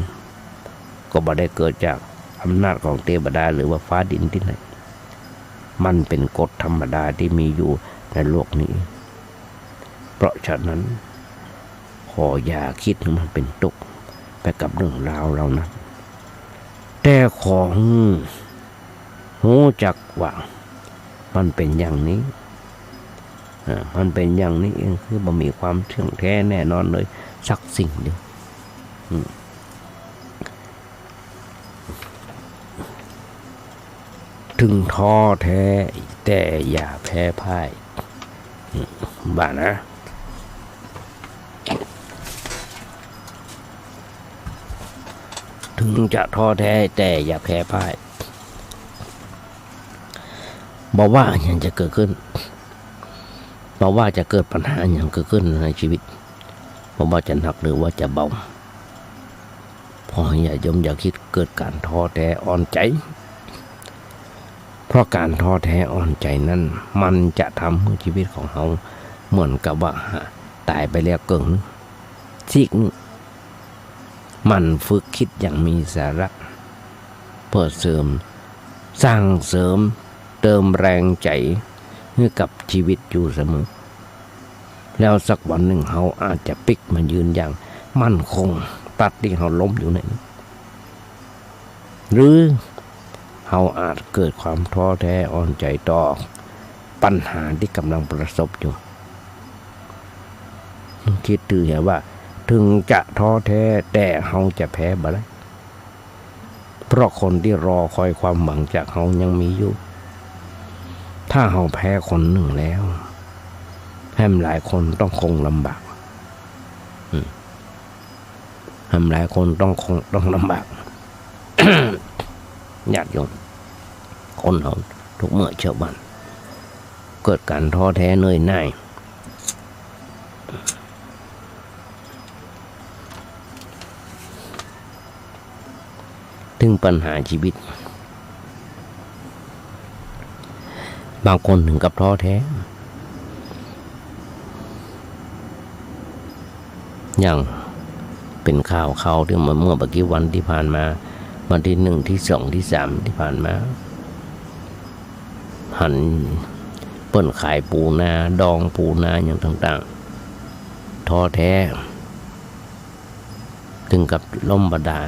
ก็บ่ได้เกิดจากอำนาจของเทวดาหรือว่าฟ้าดินที่ไหนมันเป็นกฎธรรมดาที่มีอยู่ในโลกนี้เพราะฉะนั้นขออย่าคิดให้มันเป็นตุกไปกับเรื่องราวเรานะแต่ของรู้จักว่ามันเป็นอย่างนี้มันเป็นอย่างนี้เองคือบ่มีความเที่ยงแท้แน่นอนเลยสักสิ่งเดียวถึงท้อแท้แต่อย่าแพ้พ่ายบ้านะถึงจะท้อแท้แต่อย่าแพ้พ่ายบอกว่าอย่างจะเกิดขึ้นบอกว่าจะเกิดปัญหาอย่างเกิดขึ้นในชีวิตบอกว่าจะหนักหรือว่าจะเบาพออย่าคิดเกิดการท้อแท้อ่อนใจเพราะการท้อแท้อ่อนใจนั้นมันจะทำให้ชีวิตของเราเหมือนกับว่าตายไปแล้วเกินซีกนึงมันฝึกคิดอย่างมีสาระเพื่อสร้างเสริมเติมแรงใจให้กับชีวิตอยู่เสมอแล้วสักวันหนึ่งเขาอาจจะปิกมายืนอย่างมั่นคงตัดที่เขาล้มอยู่ในนี้หรือเขาอาจเกิดความท้อแท้อ่อนใจต่อ ปัญหาที่กำลังประสบอยู่คิดดูเห็นว่าถึงจะท้อแท้แต่เราจะแพ้บ่ได้เพราะคนที่รอคอยความหวังจากเรายังมีอยู่ถ้าเราแพ้คนหนึ่งแล้วแฮมหลายคนต้องคงลำบากแฮมหลายคนต้องลำบาก ญาติโยมคนเราทุกเมื่อเช้าวันเกิดการท้อแท้เหนื่อยหน่ายถึงปัญหาชีวิตบางคนถึงกับท้อแท้อย่างเป็นข่าวที่เมื่อกี้วันที่ผ่านมาวันที่1ที่2ที่3ที่ผ่านมาหันเปิ้นขายปูนาดองปูนาอย่างต่างๆท้อแท้ถึงกับล้มบาดา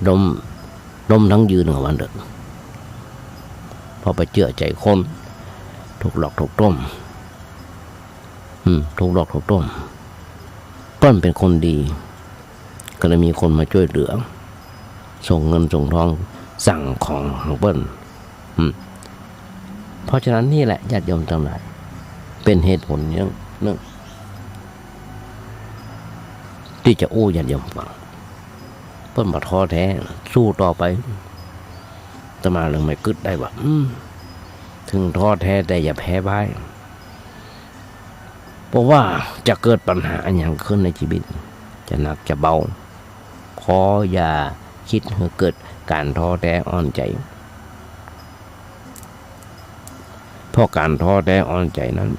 ลล้มทั้งยืนของวันเด็กพอไปเจือใจคนถูกหลอกถูกต้มถูกหลอกถูกต้มเปิ้นเป็นคนดีก็เลยมีคนมาช่วยเหลือส่งเงินส่งทองสั่งของเปิ้นเพราะฉะนั้นนี่แหละญาติโยมทั้งหลายเป็นเหตุผลอย่างหนึ่งที่จะอู้ญาติโยมฟังเปิ้นบ่ท้อแท้สู้ต่อไปอาตมาเลยไม่กึดได้ว่าถึงท้อแท้แต่อย่าแพ้พ่ายเพราะว่าจะเกิดปัญหาอย่างขึ้นในชีวิตจะหนักจะเบาขออย่าคิดให้เกิดการท้อแท้อ่อนใจเพราะการท้อแท้อ่อนใจนั้น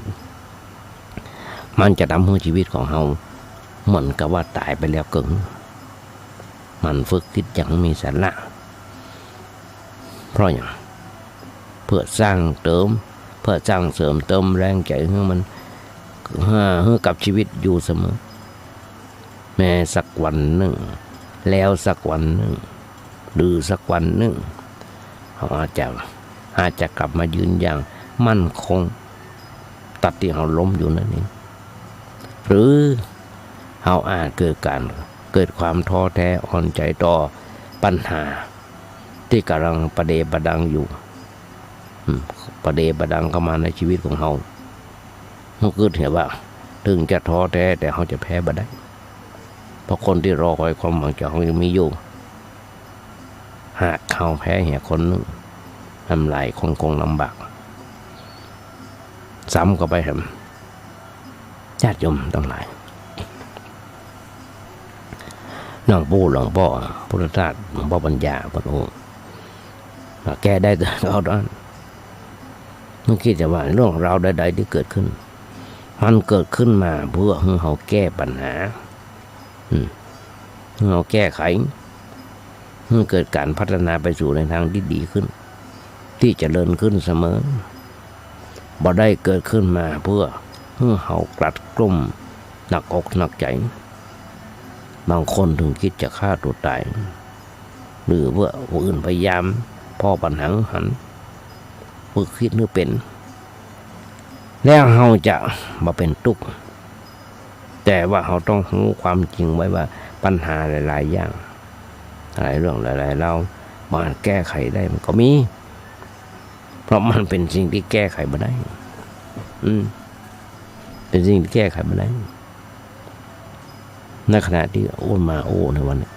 มันจะทำให้ชีวิตของเราเหมือนกับว่าตายไปแล้วกึ่งมันฝึกคิดอย่างมีสาระเพราะอย่างเพื่อสร้างเติมเพื่อสร้างเสริมเติมแรงใจให้มันให้กับชีวิตอยู่เสมอแม้สักวันหนึ่งแล้วสักวันหนึ่งหรือสักวันหนึ่งเขาอาจจะกลับมายืนอย่างมั่นคงตัดที่เขาล้มอยู่นั่นเองหรือเขาอาจเกิดความท้อแท้อ่อนใจต่อปัญหาที่กำลังประเดประดังอยู่ประเดประดังเข้ามาในชีวิตของเขาเกิดเห็นว่าถึงจะท้อแท้แต่เขาจะแพ้บ่ได้เพราะคนที่รอคอยความหวังจากเขายังมีอยู่หากเขาแพ้คนนึงทำลายคงลำบากซ้ำก็ไปครับญาติโยมต้องหลายหลวงปู่หลวงพ่อพุทธทาสหลวงพ่อปัญญาพระองค์แก้ได้แต่เขาด้านเมื่อกี้จะว่าเรื่องราวใดๆที่เกิดขึ้นมันเกิดขึ้นมาเพื่อให้เขาแก้ปัญหาให้เขาแก้ไขให้เกิดการพัฒนาไปสู่ในทางที่ดีขึ้นที่เจริญขึ้นเสมอบ่ได้เกิดขึ้นมาเพื่อให้เขากลัดกลุ่มหนักอกหนักใจบางคนถึงคิดจะฆ่าตัวตายหรือว่าผู้อื่นพยายามพ่อปัญหาหันเพื่อคิดนึกเป็นแล้วเขาจะมาเป็นทุกข์แต่ว่าเขาต้องรู้ความจริงไว้ว่าปัญหาหลายๆอย่างหลายเรื่องหลายๆเรามาแก้ไขได้มันก็มีเพราะมันเป็นสิ่งที่แก้ไขไม่ได้เป็นสิ่งที่แก้ไขไม่ได้ในขณะที่โอนมาโอในวันนี้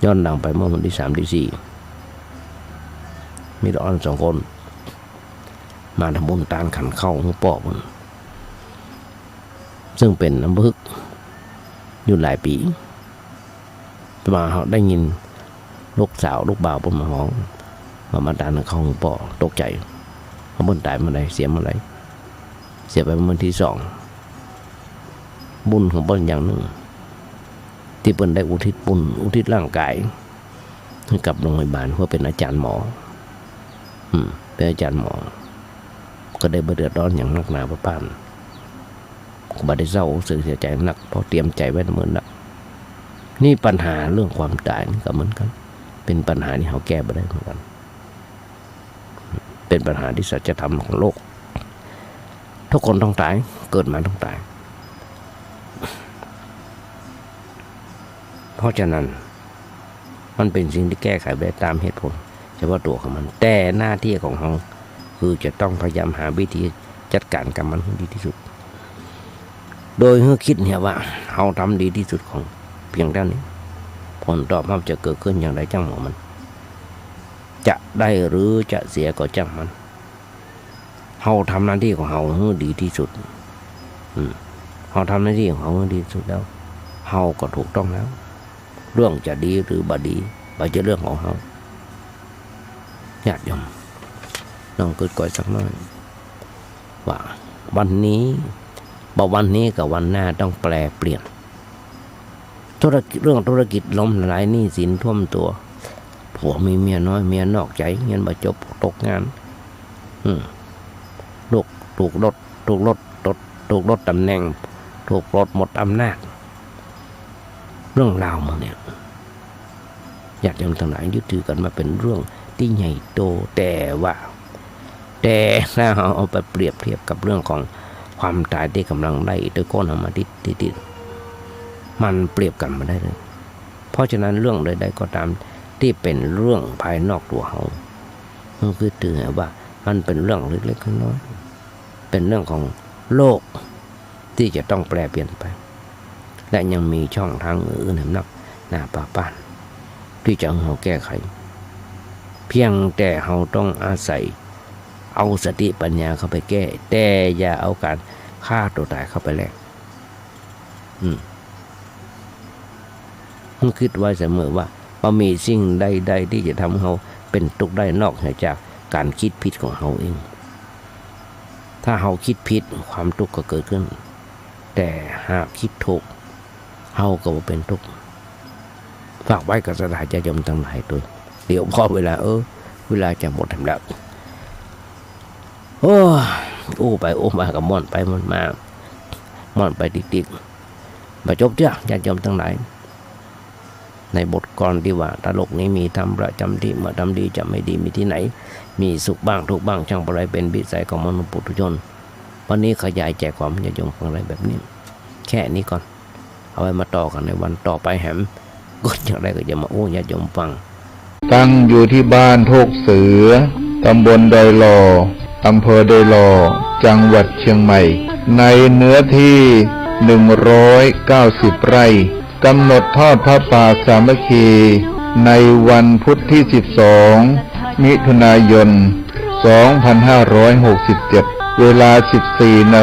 ย้อนหลังไปเมื่อวันที่3ที่4มีดอน2 คนมาทำบุญตานขันเข้าหัวปอบมันซึ่งเป็นน้ำพึกอยู่หลายปีมาเขาได้ยินลูกสาวลูกบ่าวปุ่นมาห้องมาตานเข้าหัวปอตกใจเขาบุญตายเมื่อไรเสียเมื่อไรเสียไปเมื่อที่2บุญของเปิ้นอย่างหนึ่งที่เปิ้นได้อุทิศบุญอุทิศร่างกายให้กับโรงพยาบาลเพื่อเป็นอาจารย์หมอเป็นอาจารย์หมอก็ได้บ่เดือดร้อนอย่างนักหนาพระป้านก็บ่ได้เศร้าเสียใจนักเพราะเตรียมใจไว้เหมือนนักนี่ปัญหาเรื่องความตายนี่ก็เหมือนกันเป็นปัญหาที่เขาแก้บ่ได้เหมือนกัน เป็นปัญหาที่สัจธรรมของโลกทุกคนต้องตายเกิดมาต้องตายเพราะฉะนั้นมันเป็นสิ่งที่แก้ไขไปตามเหตุผลเฉพาะตัวของมันแต่หน้าที่ของเราคือจะต้องพยายามหาวิธีจัดการกับมันให้ดีที่สุดโดยให้คิดเนี่ยว่าเราทำดีที่สุดของเพียงเท่านี้ผลตอบรับจะเกิดขึ้นอย่างไรจ้างหัวมันจะได้หรือจะเสียก็จ้างมันเราทำหน้าที่ของเราให้ดีที่สุดเราทำหน้าที่ของเราให้ดีที่สุดแล้วเราก็ถูกต้องแล้วเรื่องจะดีหรือบ่ดีไปจะเรื่องของเราญาติโยมลองเกิดก่อยสักหน่อยว่าวันนี้บอกวันนี้กับวันหน้าต้องแปลเปลี่ยนเรื่องธุรกิจล้มละลายหนี้สินท่วมตัวผัวมีเมียน้อยเมียนอกใจเงินบ่จบตกงานถูกลดตำแหน่งถูกปลดหมดอำนาจเรื่องราวมาเนี่ยอยากยังทั้งหลายยึดถือกันมาเป็นเรื่องที่ใหญ่โตแต่ถ้าเอาไปเปรียบเทียบกับเรื่องของความตายที่กำลังไล่ตะโกนออกมาติดมันเปรียบกันมาได้เลยเพราะฉะนั้นเรื่องใดๆก็ตามที่เป็นเรื่องภายนอกตัวเขามันคือถือว่ามันเป็นเรื่องเล็กๆน้อยๆเป็นเรื่องของโลกที่จะต้องแปลเปลี่ยนไปและยังมีช่องทางอื่นๆนักหน้าป่าป้านที่จะเราแก้ไขเพียงแต่เราต้องอาศัยเอาสติปัญญาเข้าไปแก้แต่อย่าเอาการฆ่าตัวตายเข้าไปแลกคิดไว้เสมอว่ามีสิ่งใดๆที่จะทำเราเป็นทุกข์ได้นอกจากการคิดผิดของเราเองถ้าเราคิดผิดความทุกข์ก็เกิดขึ้นแต่หากคิดถูกเราก็เป็นทุกข์ฝากไว้กับสถานใจยมทั้งหลายตัวเดี๋ยวพอเวลาเวลาจะหมดแล้วโอ้ไปโอ้มากับม่อนไปม่อนมาม่อนไปติ๊กๆมาจบเจ้าญาติโยมทั้งหลายในบทกลอนที่ว่าตลกนี้มีธรรมประจำที่เมื่อทำดีจะไม่ดีมีที่ไหนมีสุขบ้างทุกข์บ้างช่างอะไรเป็นวิสัยของมนุษย์ปุถุชนวันนี้ขยายแจกความญาติโยมฟังอะไรแบบนี้แค่นี้ก่อนเอาไว้มาต่อกันในวันต่อไปแหมก็อย่างไรก็จะมาญาติโยมฟังตั้งอยู่ที่บ้านโคกเสือตำบลดอยหล่ออำเภอดอยหล่อจังหวัดเชียงใหม่ในเนื้อที่190 ไร่กำหนดทอดพระป่าสามัคคีในวันพุธที่12 มิถุนายน 2567 เวลา 14 น.